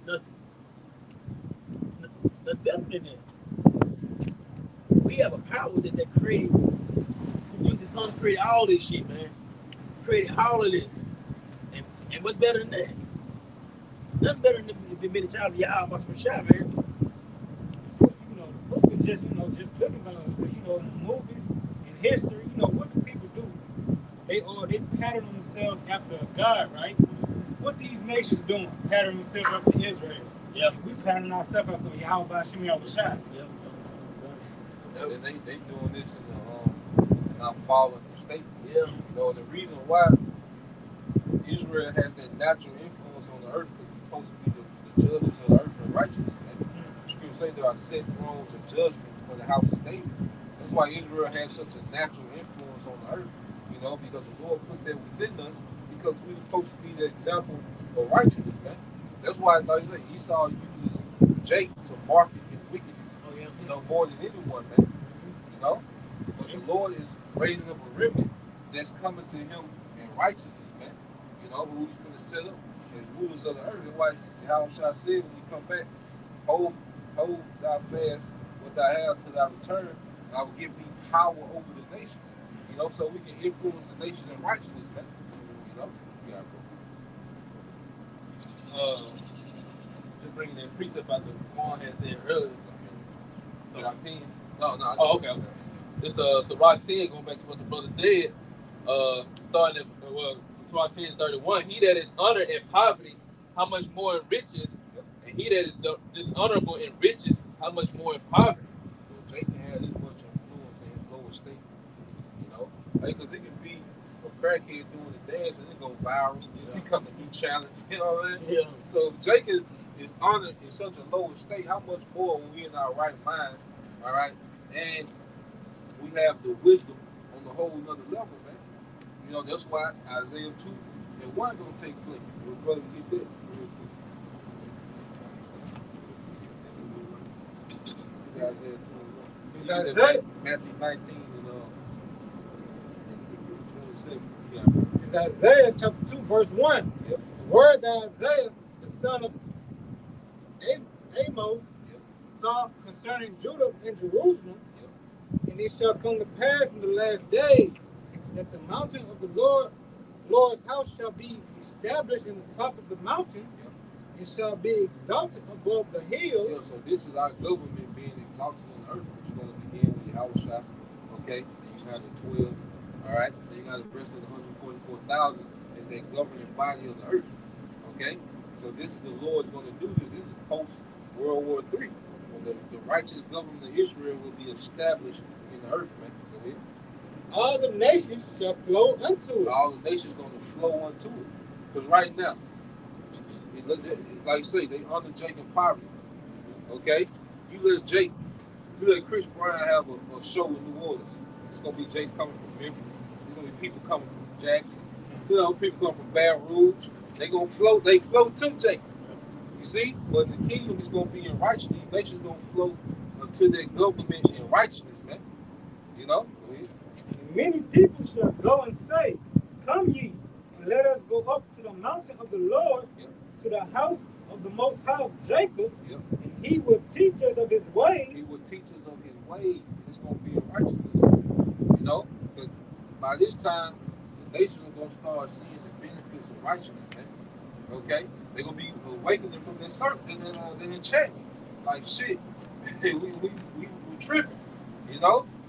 Nothing. Nothing better than that. We have a power that created, used the sun to create all this shit, man. Created all of this. And what's better than that? Nothing better than being a child of Yahweh Shai, man. You know, the book is just looking at us. But, in the movies, in history, what do people do? They pattern themselves after God, right? What these nations doing? Pattern themselves after Israel. Yeah. We pattern ourselves after Yahweh Shem Yahushua. And then they doing this in our fallen state. Yeah. And the reason why Israel has that natural influence on the earth because we're supposed to be the judges of the earth and righteousness. The scriptures say there are set thrones of judgment for the house of David. That's why Israel has such a natural influence on the earth, because the Lord put that within us because we're supposed to be the example of righteousness, man. That's why, like you say, Esau uses Jacob to market his wickedness, more than anyone, man. But the Lord is raising up a remnant that's coming to him in righteousness, man. Who he's going to set up as rulers of the earth. And why Yahushua said when you come back, hold thy fast what thou have till thy return, and I will give thee power over the nations. So we can influence the nations in righteousness, man. Yeah, Just bringing that precept about the Quran had said earlier. Sirach 10. No. Oh, okay. This Sirach 10, going back to what the brother said, starting at Sirach 10:31. He that is honored in poverty, how much more in riches? And he that is dishonorable in riches, how much more in poverty? So Jake can have this much influence in his lower state, because it can be a crackhead doing the dance and it go viral, become a new challenge, you know what I mean? Yeah. So Jake is honored in such a lower state, how much more when we in our right mind, all right? And we have the wisdom on the whole another level, man. That's why Isaiah 2 and 1 gonna take place. Your brother get there real quick. Isaiah 2 and 1. Isaiah. Matthew 19 and 27. Yeah. It's Isaiah chapter 2, verse 1. Yep. The word that Isaiah, the son of Amos, saw concerning Judah and Jerusalem, and it shall come to pass in the last days that the mountain of the Lord's house shall be established in the top of the mountains, and shall be exalted above the hills. Yeah, so this is our government being exalted on the earth, which is going to begin with Yahushua, okay? And you have the 12, all right? Then you got the rest of the 144,000 is that governing body of the earth, okay? So this is the Lord's going to do this. This is post-World War III. When the righteous government of Israel will be established in the earth, man. Go ahead. All the nations shall flow unto it. All the nations going to flow unto it. Because right now, like you say, they honor Jake in poverty. Okay? You let Chris Brown have a show in New Orleans. It's going to be Jake coming from Memphis. There's going to be people coming from Jackson. People coming from Baton Rouge. They going to flow. They flow to Jake. You see? But the kingdom is going to be in righteousness. The nations going to flow unto their government in righteousness, man. Go ahead. Many people shall go and say, come ye, and let us go up to the mountain of the Lord, to the house of the Most High of Jacob, and he will teach us of his ways. He will teach us of his ways. It's going to be in righteousness. But by this time, the nations are going to start seeing the benefits of righteousness, man. Okay? They're going to be awakening from their enchantment. Like, shit, we tripping,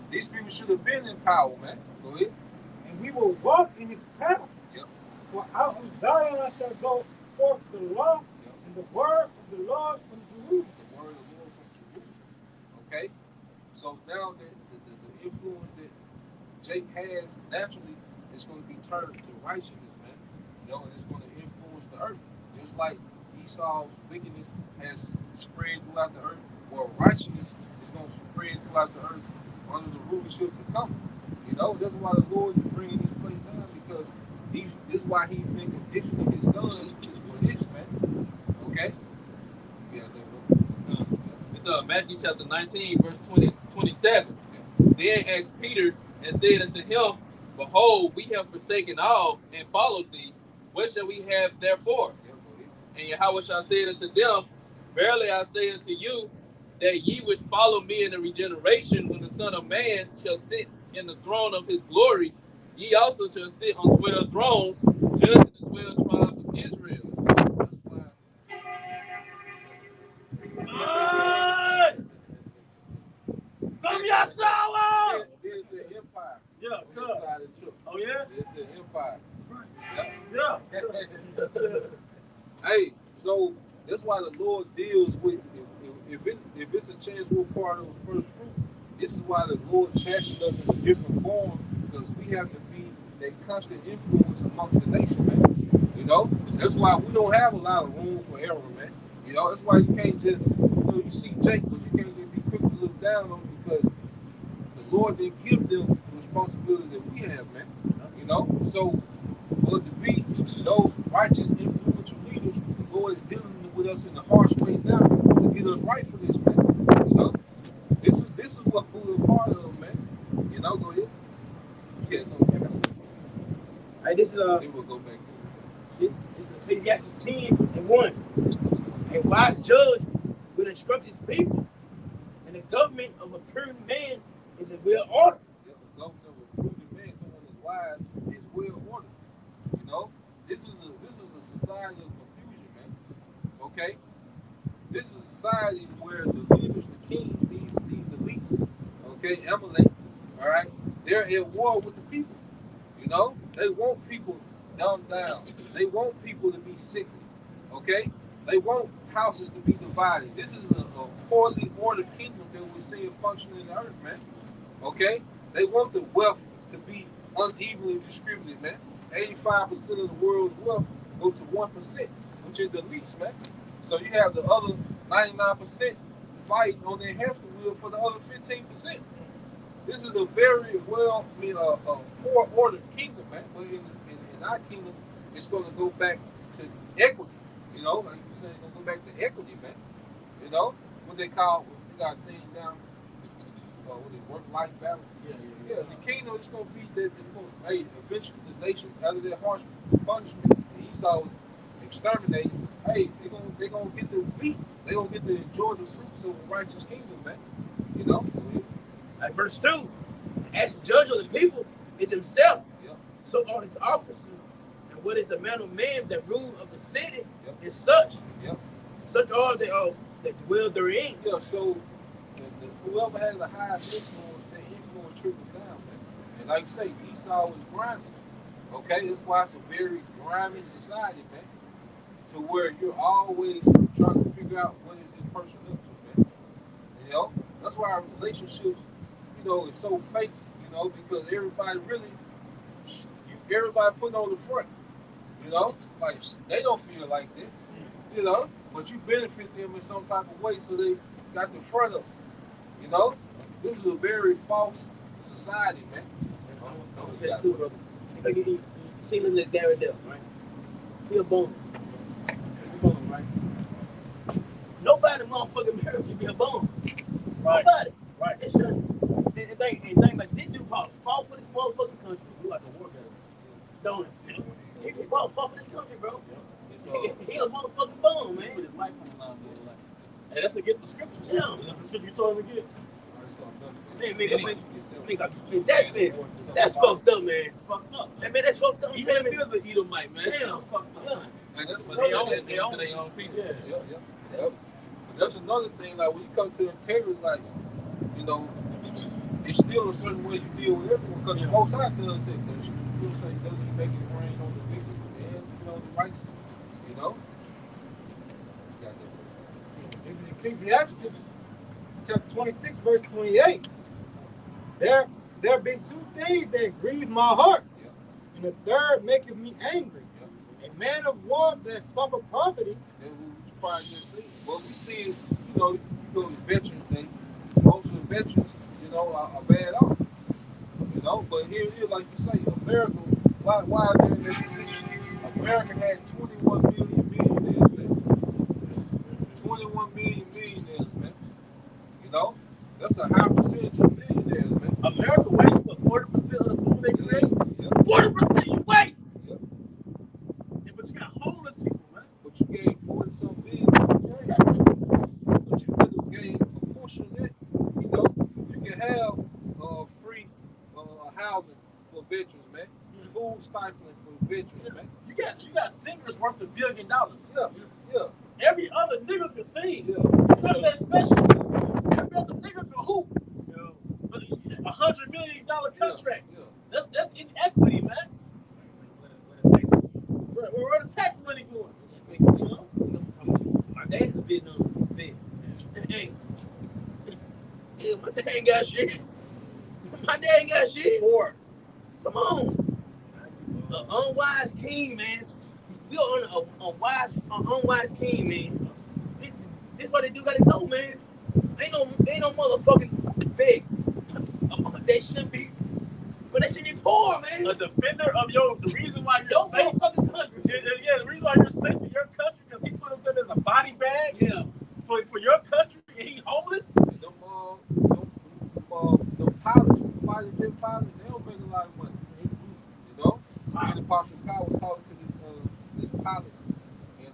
These people should have been in power, man. Go ahead. And we will walk in his path. Yep. For out of Zion shall go forth the law and the word of the Lord from Jerusalem. The word of the Lord from Jerusalem. Okay? So now the influence that Jake has naturally it's going to be turned to righteousness, man. You know, and it's going to influence the earth. Just like Esau's wickedness has spread throughout the earth, well, righteousness is going to spread throughout the earth under the rulership to come. You know, that's why the Lord is bringing this place down, because this is why he's been conditioning his sons for this, man. Okay? Yeah, It's Matthew chapter 19, verse 27. Then asked Peter and said unto him, Behold, we have forsaken all and followed thee. What shall we have therefore? And Yahweh shall say unto them, Verily I say unto you, that ye which follow me in the regeneration, when the Son of Man shall sit in the throne of his glory, ye also shall sit on 12 thrones, judging the 12 tribes of Israel. From Yahshua! It's an empire. Yeah, good. Oh, yeah? It's an empire. Yeah. Hey, so that's why the Lord deals with, if it's a chance we're part of the first fruit, this is why the Lord chastens us in a different form, because we have to be that constant influence amongst the nation, man. You know, that's why we don't have a lot of room for error, man. You know, that's why you can't just, you see Jake, but you can't just be quick to look down on him, because the Lord didn't give them the responsibility that we have, man. You know, so for it to be those righteous, influential leaders, the Lord is dealing with us in a harsh way now to get us right for this, man. You know, this is what we're a part of, man. You know, go ahead. Yeah, so Hey, this is then we'll go back to this is Ecclesiastes 10:1. A wise judge will instruct his people, and the government of a prudent man is a well ordered. the government of a prudent man, someone that's wise, is well ordered. You know, this is a society of confusion, man. Okay, this is a society where the leaders, the kings, these elites, okay, Amalek, all right, they're at war with the people. You know, they want people dumbed down. They want people to be sickly. Okay, they want houses to be divided. This is a poorly ordered kingdom that we're seeing functioning in the earth, man. Okay, they want the wealth to be unevenly distributed, man. 85% of the world's wealth go to 1%, which is the least, man. So you have the other 99% fighting on their hamster wheel for the other 15%. This is a very poor ordered kingdom, man. But in our kingdom, it's going to go back to equity. You know, like you saying, it's going to go back to equity, man. You know, what they call, we got a thing down, what they work-life balance. Yeah, the kingdom is going to be that, hey, eventually the nations, out of their harsh punishment, and Esau was exterminated, hey, they're gonna get to beat. They're going to get to enjoy the fruits of a righteous kingdom, man. You know? Like verse 2, as the judge of the people is himself, so are his officers. And what is the man of man that rule of the city is such. Such are they that dwell therein. Yeah, so whoever has the highest influence, that influence trickles down, man. And like you say, Esau is grimy. Okay, that's why it's a very grimy society, man. To where you're always trying to figure out what is this person up to, man. You know, that's why our relationships, you know, is so fake. You know, because everybody putting on the front. You know, like they don't feel like that. You know, but you benefit them in some type of way, so they got the front of them. You know, this is a very false society, man. Like you see him at Daredevil, right? He a bum. Right? Nobody motherfucking married should be a bum. Right. Nobody. Right. It's just anything like this dude called fought for this motherfucking country. You like a war guy. Don't it? He fought for this country, bro. He a motherfucking bum, man. With his life on the line, And that's against the scriptures. Yeah. That's the scripture you told him to get. That's fucked up, man. It's fucked up. Hey, man, that's fucked up. Even if he was an Edomite, man. It's still fucked up. And that's But they another own their own people. Yep. But that's another thing. Like when you come to integrity, like you know, it's still a certain way you deal with everyone. Because the Most High does that. Because you say doesn't make it rain on the wicked and the righteous. You know. This is Ecclesiastes chapter 26, verse 28. There be two things that grieve my heart. and the third maketh me angry. A man of war that suffer poverty. And we probably just see. What we see is, you go to Veterans Day, most of the veterans, are bad off. But here it is, like you say, America, why are they in that position? America has 21 million millionaires, man. 21 million millionaires, man. That's a high percentage of millionaires, man. America wastes what, 40% of the food they create? Yeah. 40% you waste! Yeah. Yeah, but you got homeless people, man. But you gave 40-some billion to Ukraine. But you could have gave a portion of that. You can have free housing for veterans, man. Food stifling for veterans, man. You got singers worth $1 billion. Yeah. Every other nigga can sing. Yeah. None of that special. Every other nigga can hoop. But $100 million contracts. Yeah. That's inequity, man. Where the tax money going? My dad's a Vietnam vet. Hey, my dad ain't got shit. My dad ain't got shit. Poor. Come on. An unwise king, man. We are on an unwise king, man. This what they do gotta go, man. Ain't no motherfucking vet. They should be. But they should be poor, man. A defender of the reason why you're Your safe. motherfucking country. Yeah, the reason why you're safe in your country because he put himself as a body bag. Yeah. For your country, and he's homeless. And them pilots, fighter jet pilots, they don't make a lot of money. And Apostle Kyle was talking to this pilot in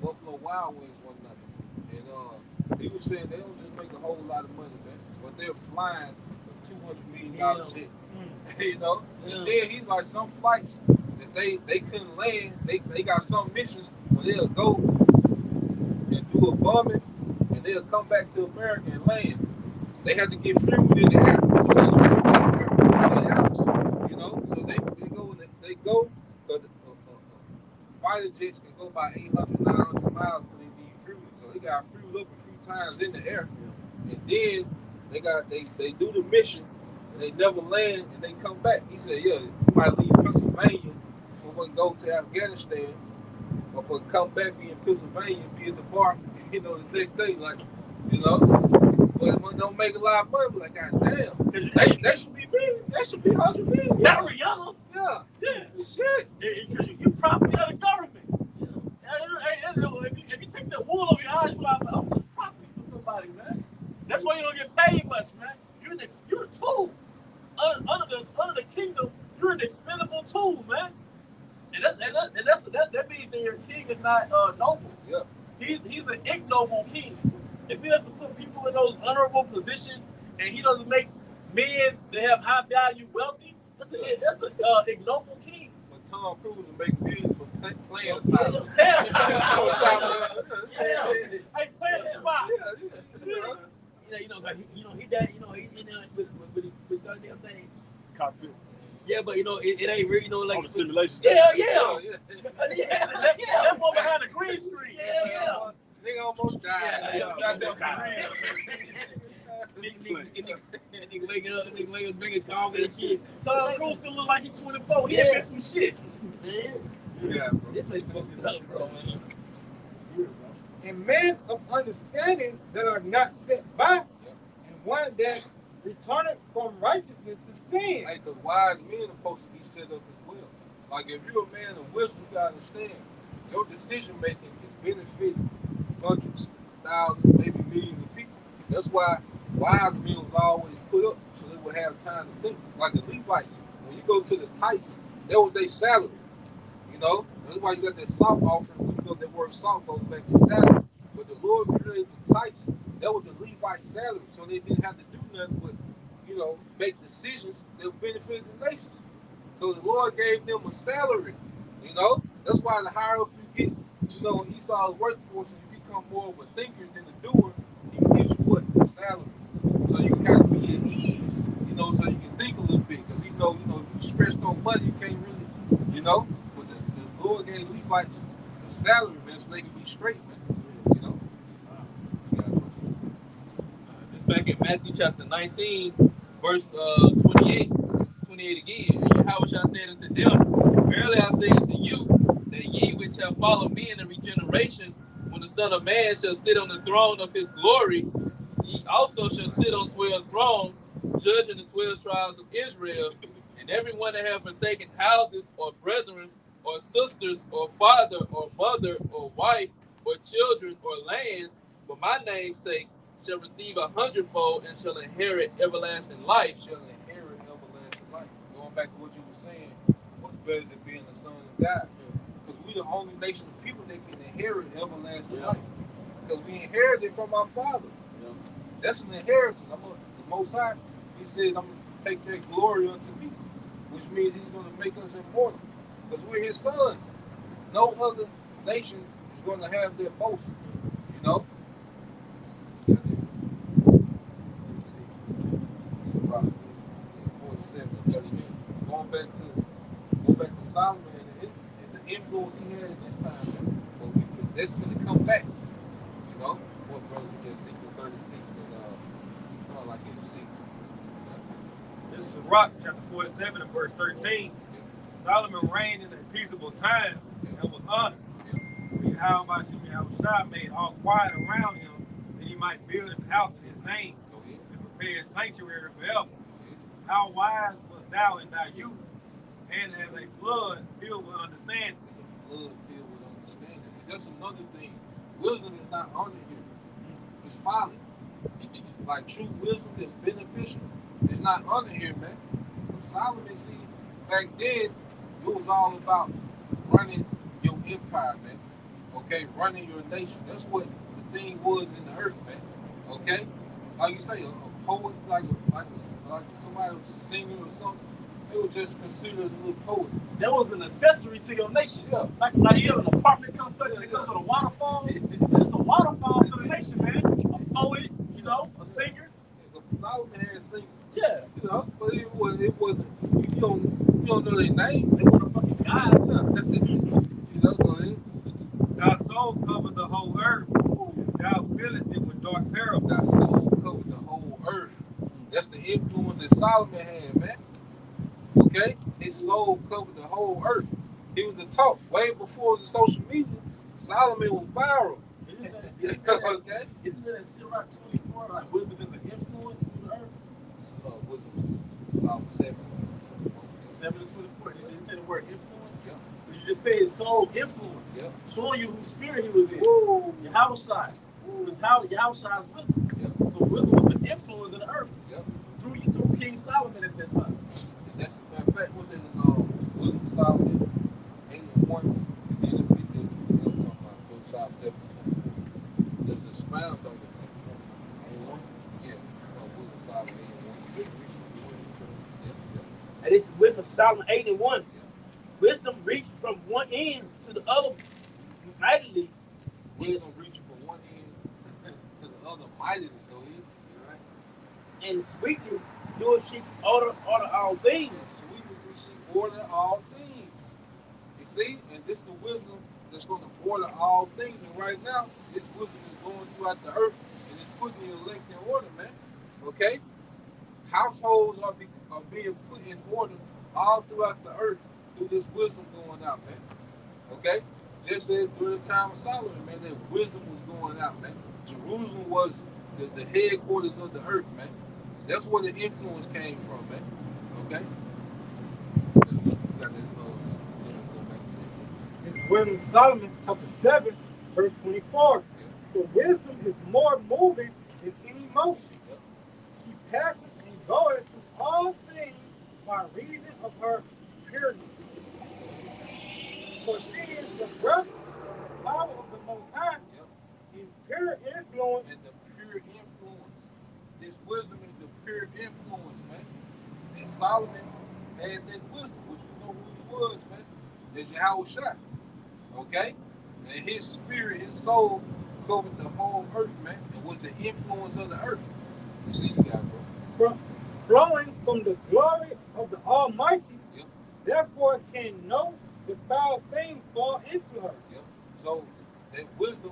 Buffalo Wild Wings one night. And he was saying they don't just make a whole lot of money, man. But they're flying a $200 million jet. And then he's like, some flights that they couldn't land, they got some missions where they'll go and do a bombing and they'll come back to America and land. They had to get fueled in the air. So they don't in the air for 2 hours. So they go, but fighter jets can go about 800, 900 miles before they need fuel. So they got fueled up a few times in the air. And then they do the mission and they never land and they come back. He said, yeah, you might leave Pennsylvania or go to Afghanistan, or for come back be in Pennsylvania and be in the bar, the next day, but don't make a lot of money. Like, God damn, they should be big. They should be 100 million. Not Rihanna. Yeah. Shit. Because you property of the government. If you take the wool over your eyes, you're like, I'm just property for somebody, man. That's why you don't get paid much, man. You're a tool. Under the kingdom, you're an expendable tool, man. And that means that your king is not noble. Yeah. He's an ignoble king. If he doesn't put people in those honorable positions and he doesn't make men that have high value wealthy, that's an ignoble king. When Tom Cruise make millions for playing the pilot. Hey, playing the spot. He died, with goddamn thing. Cockpit. Yeah, but it ain't real, like on the simulation. Yeah. That one behind the green screen. Yeah. Nigga almost died. Goddamn Nigga waking up, drinking coffee and shit. Tom Cruise still look like he's 24. He ain't been through shit. Yeah, bro. This place fucked up, bro. And men of understanding that are not sent by, and one that returneth from righteousness to sin. Hey, because wise men are supposed to be set up as well. Like, if you're a man of wisdom, you gotta understand your decision making is benefiting hundreds, thousands, maybe millions of people. That's why wise men was always put up so they would have time to think. Like the Levites, when you go to the tithes, that was their salary. That's why you got that salt offering. When you go, that word salt goes back to salary. But the Lord created the tithes. That was the Levite salary, so they didn't have to do nothing but, make decisions that benefit the nations. So the Lord gave them a salary. That's why the higher up you get, in Esau's workforce, and you become more of a thinker than a doer, he gives you what? A salary. So you can kind of be at ease, so you can think a little bit. Because if you stressed on money, you can't really, But the Lord gave Levites a salary, man, so they can be straight, man. Back in Matthew chapter 19, verse 28 28 again. And Yahushua said unto them, Verily I say unto you, that ye which shall follow me in the regeneration, when the Son of Man shall sit on the throne of his glory, ye also shall sit on 12 thrones, judging the 12 tribes of Israel. And everyone that hath forsaken houses, or brethren, or sisters, or father, or mother, or wife, or children, or lands, for my name's sake, shall receive 100-fold and shall inherit everlasting life. Shall inherit everlasting life. Going back to what you were saying, what's better than being the son of God? Because we the only nation of people that can inherit everlasting life. Because we inherited from our Father. That's an inheritance. The Most High, he said, I'm going to take that glory unto me, which means he's going to make us immortal. Because we're his sons. No other nation is going to have that boast. You know? Going back to Solomon and the influence he had in this time, but that's going to come back. You know, what brother we get Ezekiel 36 and like it's 6. This is Sirach, chapter 47 and verse 13. Solomon reigned in a peaceable time and was honored. Yahushua made all quiet around him that he might build a house in his name and prepare a sanctuary forever. How wise was thou in thy youth, and as a flood filled with understanding. As a flood filled with understanding. See, that's another thing. Wisdom is not honored here. It's folly. Like true wisdom is beneficial. It's not honored here, man. But Solomon, see, back then, it was all about running your empire, man. Okay, running your nation. That's what the thing was in the earth, man. Okay, like you say, a poet, like somebody was a singer or something. They were just considered as a little poet. That was an accessory to your nation. Yeah. Like you have an apartment complex that comes with a waterfall. There's a waterfall to the nation, man. A poet, you know, a singer. Solomon had singers. Yeah. You know, but it wasn't. You don't know their name. They weren't a fucking god. You know, go ahead. Thy soul covered the whole earth. Thou fillest it with dark peril. Thy soul covered the whole earth. That's the influence that Solomon had, man. Okay? His soul covered the whole earth. He was the talk. Way before the social media, Solomon was viral. Okay? Isn't that in Sirach 24? Like wisdom is an influence on the earth? Wisdom is Psalm 7. 7 to 24. Did they say the word influence? Yeah. Did you just say his soul influence? Yeah. Showing you whose spirit he was in. Yahushua. Was how Yahushua's wisdom. Yeah. So wisdom was an influence in the earth. Yeah. Through King Solomon at that time. And that's a matter of fact, what's in Wisdom Solomon 8:1, and then it's 50, you know, talking about Psalm 7. There's a smile on it. Yeah. Wisdom Solomon 8:1. Yeah. And it's wisdom Solomon 8:1. Yeah. Wisdom reached from one end to the other mightily. Wisdom reaching from one end to the other mightily, so he, And sweetly doing she order all things. sweetly she order all things. You see, and this the wisdom that's going to order all things. And right now, this wisdom is going throughout the earth and it's putting the elect in order, man. Okay, households are being put in order all throughout the earth through this wisdom going out, man. Okay, just as during the time of Solomon, man, that wisdom was going out, man. Jerusalem was the headquarters of the earth, man. That's where the influence came from, man. Okay? We got this, go back to It's wisdom Solomon, chapter 7, verse 24. The wisdom is more moving than any motion. She passes and goeth through all things by reason of her pureness. For she is the breath and power of the Most High, in pure influence. And the pure influence. This wisdom is the pure influence, man. And Solomon had that wisdom, which we know who he was, man. That's Yahushua. Okay? And his spirit, his soul covered the whole earth, man. It was the influence of the earth. You see, you got, bro. Flowing from the glory of the Almighty, Yep. therefore can no defiled thing fall into her. Yep. So that wisdom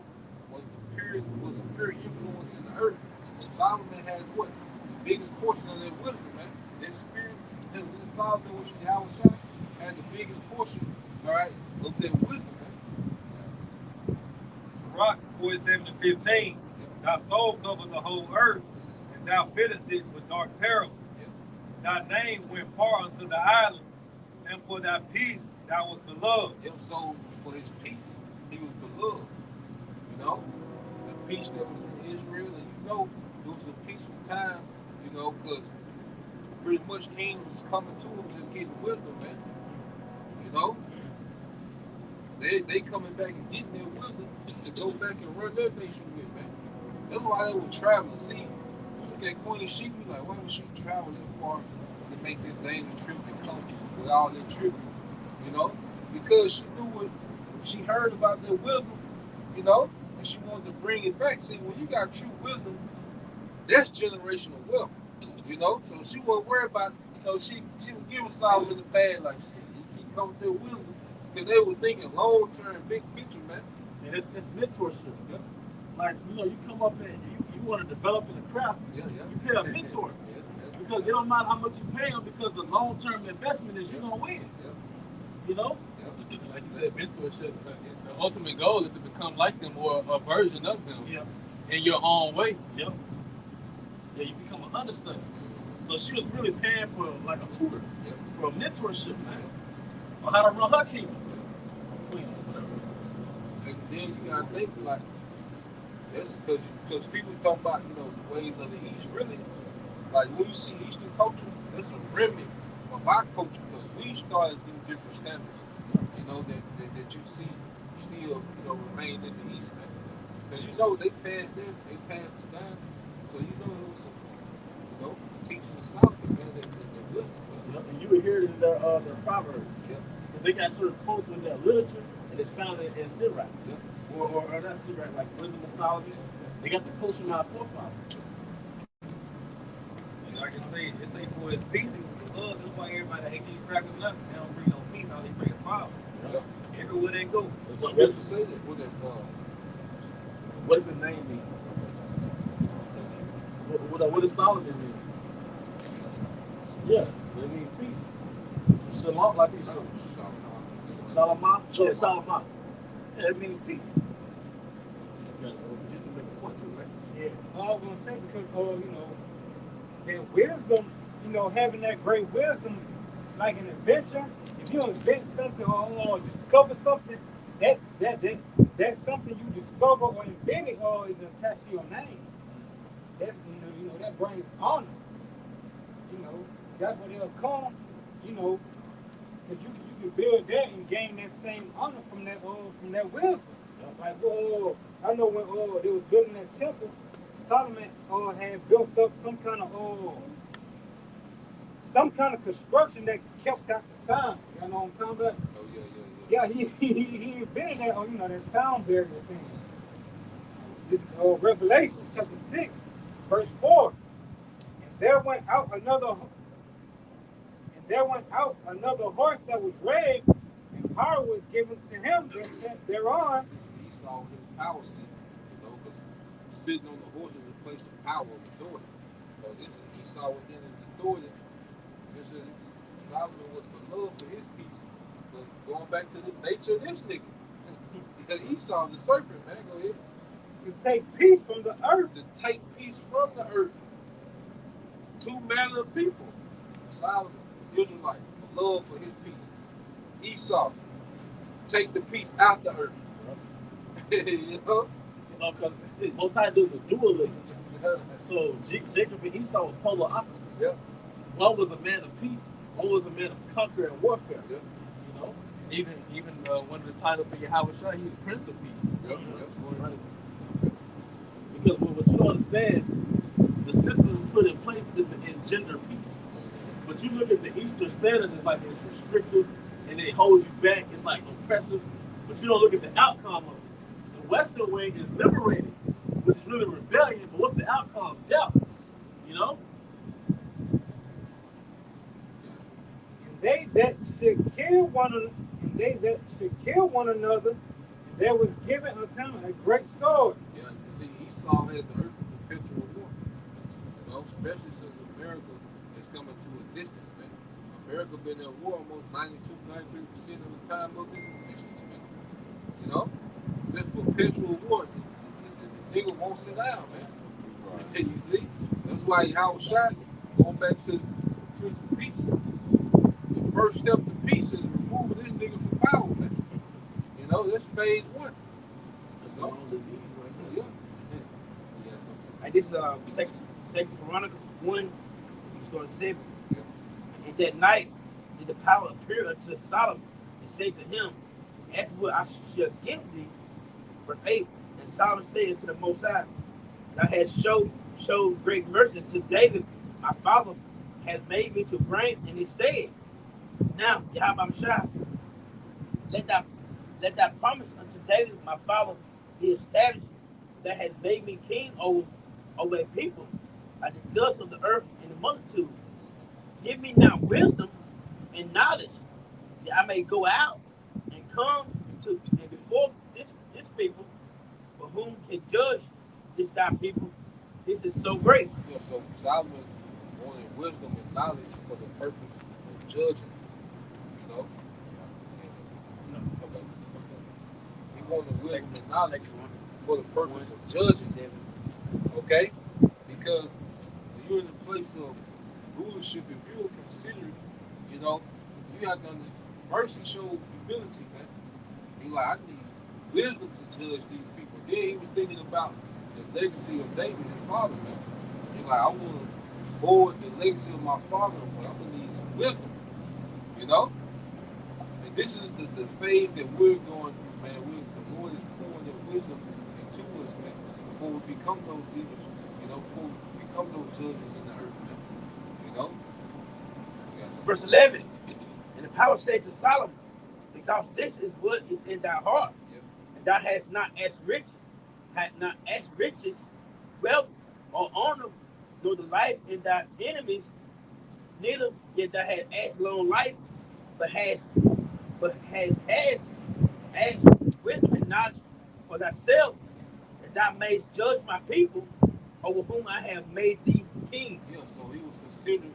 was a pure influence in the earth. And Solomon has what? The biggest portion of that wisdom, man. That spirit that was Solomon, which Yahweh Shai, had the biggest portion, all right, of their wisdom. Sirach 47:15. Thy soul covered the whole earth, and thou fittest it with dark peril. Thy name went far unto the islands, and for thy peace thou was beloved. Yep, so for his peace, he was beloved. You know, the peace that was in Israel, and you know, it was a peaceful time, you know, because pretty much kings was coming to him just getting wisdom, man. You know? They coming back and getting their wisdom to go back and run their nation with, man. That's why they were traveling. See, look at Queen Sheba, like, why would she travel that far to make this dangerous trip and come with all that tribute? You know? Because she knew what she heard about their wisdom, you know, and she wanted to bring it back. See, when you got true wisdom, that's generational wealth, you know? So she wasn't worried about, you know, she was giving Solomon the pad like shit. He come with their wisdom. Because they were thinking long term, big picture, man. And it's mentorship. Yeah. Like, you know, you come up and you want to develop in the craft, you pay a mentor. Because it don't matter how much you pay them, because the long term investment is you're going to win. You know? Like you said, mentorship. The ultimate goal is to become like them or a version of them in your own way. Yep. Yeah, you become an understudy. So she was really paying for like a tutor, for a mentorship, man, on how to run her kingdom. And then you gotta think like that's because people talk about, you know, the ways of the East. Really, like when you see Eastern culture, that's a remnant of our culture, because we started doing different standards. You know that you see still, you know, remain in the East, man. Because you know they passed it down. So you know it was some, you know, teaching the South, man, that good. And you would hear it in their proverbs. Because they got certain quotes in their literature, and it's found in Sirach. Or not Sirach, like Wisdom of Solomon. They got the quotes from our forefathers. And like I say, it's say for his peace and love. That's why everybody that hate you cracking up. They don't bring no peace. All they bring is power. Everywhere they go. The scripture say that. What does his name mean? What does Solomon mean? Yeah, it means peace. Shalom, like he said. Solomon? Yeah, Solomon. Yeah, it means peace. Yeah, all I was gonna say, because you know, that wisdom, you know, having that great wisdom, like an adventure. If you invent something or discover something, that's something you discover or invented or is attached to your name. That's you know that brings honor. You know, that's where they'll come. You know, because you can build that and gain that same honor from that wisdom. Like, I know when they was building that temple, Solomon had built up some kind of construction that kept out the sound. You know what I'm talking about? Oh Yeah, he invented that, you know, that sound barrier thing. This is Revelation chapter 6, verse 4. And there went out another horse that was red, and power was given to him that sat thereon. He saw his power seat, you know, because sitting on the horse is a place of power, of authority. So this is Esau within his authority. This is Solomon was beloved for his peace. But going back to the nature of this nigga, Esau, the serpent, man, go ahead. To take peace from the earth. To take peace from the earth. Two manner of people. Solomon, Israelite, beloved for his peace. Esau, take the peace out the earth. You know? Because both sides do the dualism. So Jacob and Esau were polar opposites. Yeah. One was a man of peace, one was a man of conquer and warfare. Yeah. You know? Even one of the titles for Yahweh Shai, he's the Prince of Peace. Yep. Right. Because what you don't understand, the system is put in place is to engender peace. But you look at the Eastern standards, it's like it's restrictive and it holds you back, it's like oppressive. But you don't look at the outcome of it. The Western way is liberating, which is really rebellion, but what's the outcome? Death. You know? And they that should kill one another, there was given unto him a great sword. Yeah, you see, Esau had the earth of perpetual war. You know, especially since America is coming to existence, man. America been at war almost 92-93% of the time of this existence, man. You know? Just perpetual war. The nigga won't sit down, man. Right. You see? That's why Howard shot, going back to Prince of Peace. The first step to peace is removing this nigga from power, man. You know, that's phase one. You know? Yeah. Yeah. And this is Second Chronicles 1, start 7. Yeah. And that night did the power appear unto Solomon and said to him, ask what I shall give thee. Verse 8. And Solomon said unto the Most High, Thou hast showed great mercy to David, my father, has made me to reign in his stead. Now, Yahweh Shah, let thy promise unto David, my father, be established, that has made me king over a people, like the dust of the earth and the multitude. Give me now wisdom and knowledge, that I may go out and come to and before this people, for whom can judge this thy people. This is so great. Yeah, so Solomon wanted wisdom and knowledge for the purpose of judging. You know? Okay. He wanted wisdom and knowledge for the purpose of judging. Okay? Because when you're in a place of rulership, if you're considered, you know, you have to understand. First, he showed humility, man. He like, I need wisdom to judge these people. Then he was thinking about the legacy of David, his father, man. He like, I want to forward the legacy of my father, but I'm gonna need some wisdom, you know. And this is the phase that we're going through, man. The Lord is pouring the wisdom into us, man, before we become those leaders, you know, before we become those judges in the earth, man. You know. Verse 11. And the power said to Solomon, because this is what is in thy heart, and thou hast not asked riches, wealth, or honor, nor the life in thy enemies, neither yet thou hast asked long life, but has asked wisdom and knowledge for thyself, that thou mayest judge my people, over whom I have made thee king. Yeah, so he was considered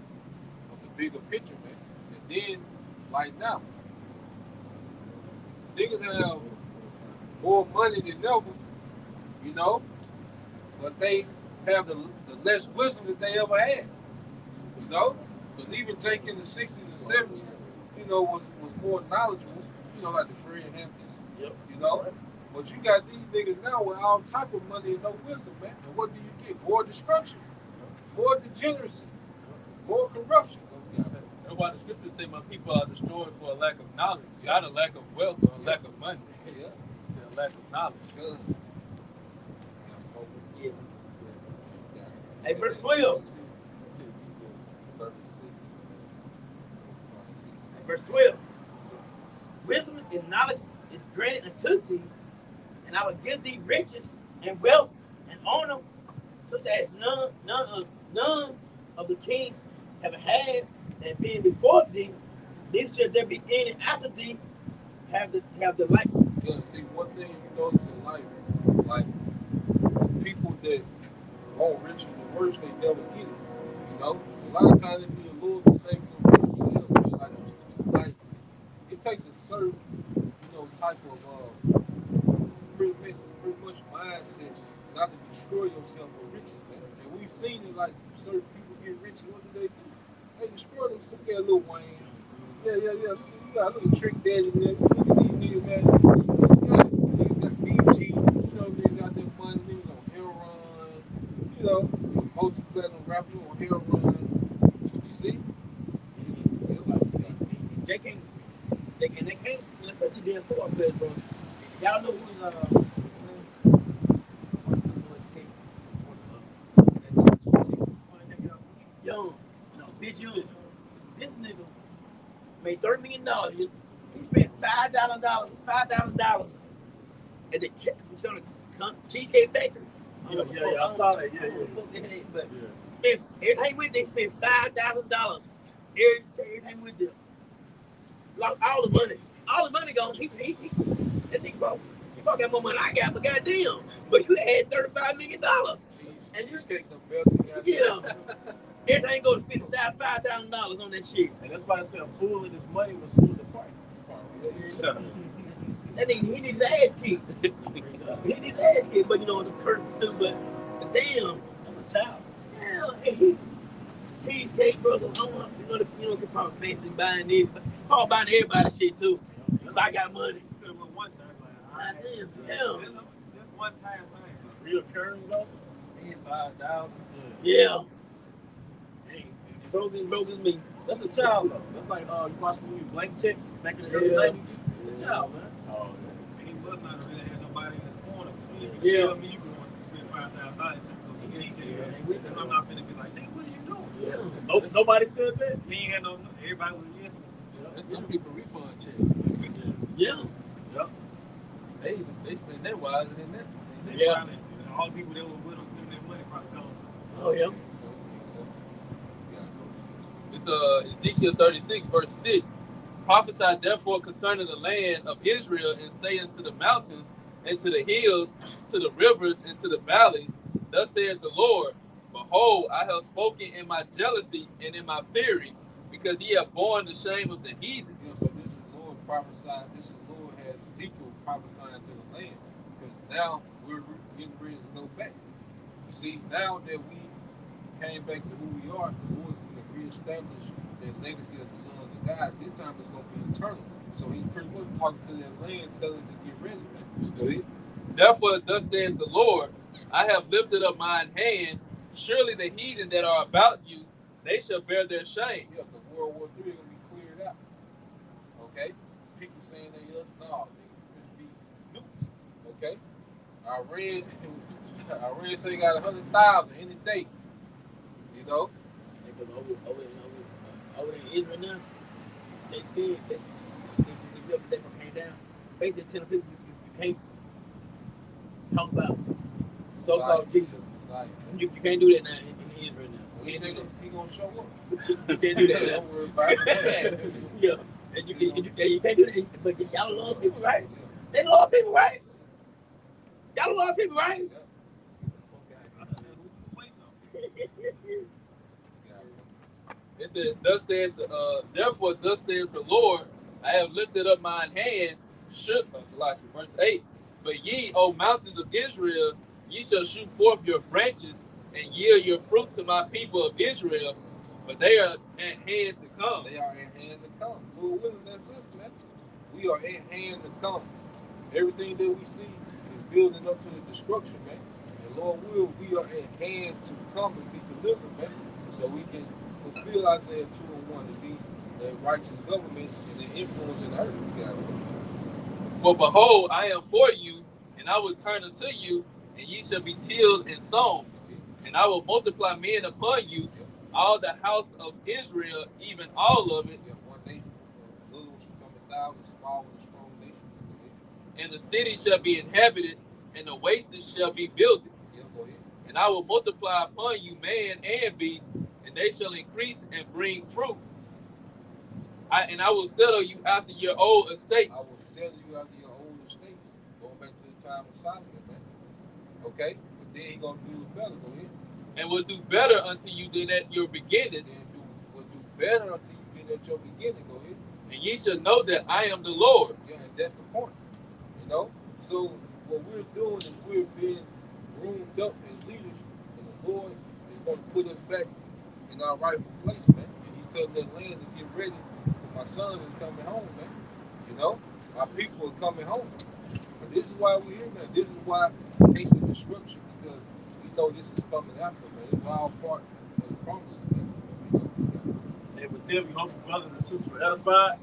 of the bigger picture, man. And then, like now, niggas have more money than ever, you know, but they have the less wisdom that they ever had, you know? Because even Jake in the 60s and 70s, you know, was more knowledgeable, you know, like the Fred Hamptons, Yep. you know? But you got these niggas now with all type of money and no wisdom, man. And what do you get? More destruction, more degeneracy, more corruption. That's why the scriptures say my people are destroyed for a lack of knowledge, not a lack of wealth or a lack of money. Yeah. It's a lack of knowledge. Good. Yeah. Hey, verse 12. Verse 12. Wisdom and knowledge is granted unto thee, and I will give thee riches and wealth and honor, such as none of the kings have had that been before thee, neither shall there be any after thee have the like. Yeah, see, one thing you notice in life, like people that want riches the worst, they never get it. You know, a lot of times it be a little to save them from themselves. Like it takes a certain, you know, type of pretty much mindset not to destroy yourself for riches, man. And we've seen it, like certain people get rich, and what do? They destroy themselves. Look at Lil Wayne. Yeah. You got look at Trick Daddy, man. Look at these niggas, man. Yeah, niggas got BG. You know, they got their money. Niggas on heroin. You know, multi-platinum rappers on heroin. You see? They can't let the damn football players, bro. Y'all know who's Young, bitch Young. This nigga made $30 million. He spent $5,000 at the Cheesecake Factory. Yeah, I saw that. Yeah. But everything with them, they spent $5,000. Everything with them. Lost all the money. All the money gone. He probably got more money I got, but goddamn. But you had $35 million. And you take the belt together. Yeah. Everything go to $5,000 on that shit. And that's why I said a fool in his money was soon depart. That nigga, he needs his ass kicked. He needs his ass kicked, but you know, the curses too, but damn, That's a child. yeah, hey, cheesecake, brother. I want, you know, get probably fancy buying this, Paul buying everybody shit too. Cause I got money. Could have went one time, like, God damn, that's one time thing. Reoccurring though. $5,000. yeah. Hey, Broke is me. that's a child though. That's like you watch the movie Blank Check back in the early 90s. It's a child, man. Oh, he must not have really had nobody in his corner. If you Yeah. tell me you going to spend $5,000 to go to cheesecake, then I'm not finna be like, nigga, what are you doing? Yeah. Nobody said that. He ain't had no, everybody was yes. That's some people refund check. Yeah. They spend that wiser than that. They Yeah. probably, all the people that were with them spending their money probably gone. Oh yeah. It's Ezekiel 36, verse 6. Prophesy therefore concerning the land of Israel, and say unto the mountains, and to the hills, to the rivers, and to the valleys, thus saith the Lord, behold, I have spoken in my jealousy and in my fury, because ye have borne the shame of the heathen. You know, so this is Lord prophesying. This is Lord had Ezekiel prophesying to the land, because now we're getting ready to go back. You see, now that we came back to who we are, the Lord is going to reestablish the legacy of the sons of God. This time it's going to be eternal. So he's pretty much talking to that land, telling it to get ready, man. Go ahead. Therefore, thus saith the Lord, I have lifted up mine hand. Surely the heathen that are about you, they shall bear their shame. Yeah, because World War III is going to be cleared out. Okay? People saying they us, no, they going to be nuked. Okay? Iran say got 100,000 any day. You know? Over in Israel now, they said that they came down. Basically telling people you can't talk about so-called Jesus. Messiah. You can't do that now in Israel now. Well, he going to show up. You can't do that now. Don't worry about it. Yeah. And you can't do that. But y'all love people, right? They love people, right? Y'all love people, right? It says, therefore, thus saith the Lord, I have lifted up mine hand, verse 8. But ye, O mountains of Israel, ye shall shoot forth your branches and yield your fruit to my people of Israel, for they are at hand to come. They are at hand to come. Lord willing, that's it, man. We are at hand to come. Everything that we see is building up to the destruction, man. And Lord will, we are at hand to come and be delivered, man. So we can fulfill Isaiah 2:1 to be the righteous government and the influence in the earth we got. For behold, I am for you, and I will turn unto you, and ye shall be tilled and sown. And I will multiply men upon you, all the house of Israel, even all of it. Yeah, one nation, little shall become 1,000, small and strong nation. And the city shall be inhabited, and the wastes shall be builded. Yeah, go ahead. And I will multiply upon you man and beast, and they shall increase and bring fruit. And I will settle you after your old estates. I will settle you after your old estates. Going back to the time of Solomon, man. Okay? But then he gonna do better, go ahead. And will do better unto you than at your beginning. Then will do better until you get at your beginning, go ahead. And ye shall know that I am the Lord. Yeah, and that's the point. You know? So what we're doing is we're being groomed up as leaders, and the Lord is gonna put us back in our rightful place, man. And he's telling that land to get ready. My son is coming home, man. You know, my people is coming home. But this is why we're here, man. This is why we haste the destruction, because we know this is coming after, man. It's all part of the promises, man. And with them, we hope you brothers and sisters were edified.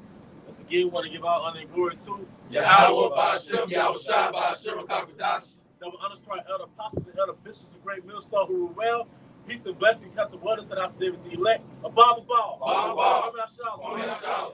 Once again, we want to give our honor and glory to Yahweh Ba'ashem, Yahweh Shai Ba'ashem, Kakadashi. double honors to our elder apostles and elder bishops of Great Millstone who rule well. Peace and blessings have the waters and our stay with the elect. A Bible ball. Bible ball. Shalom.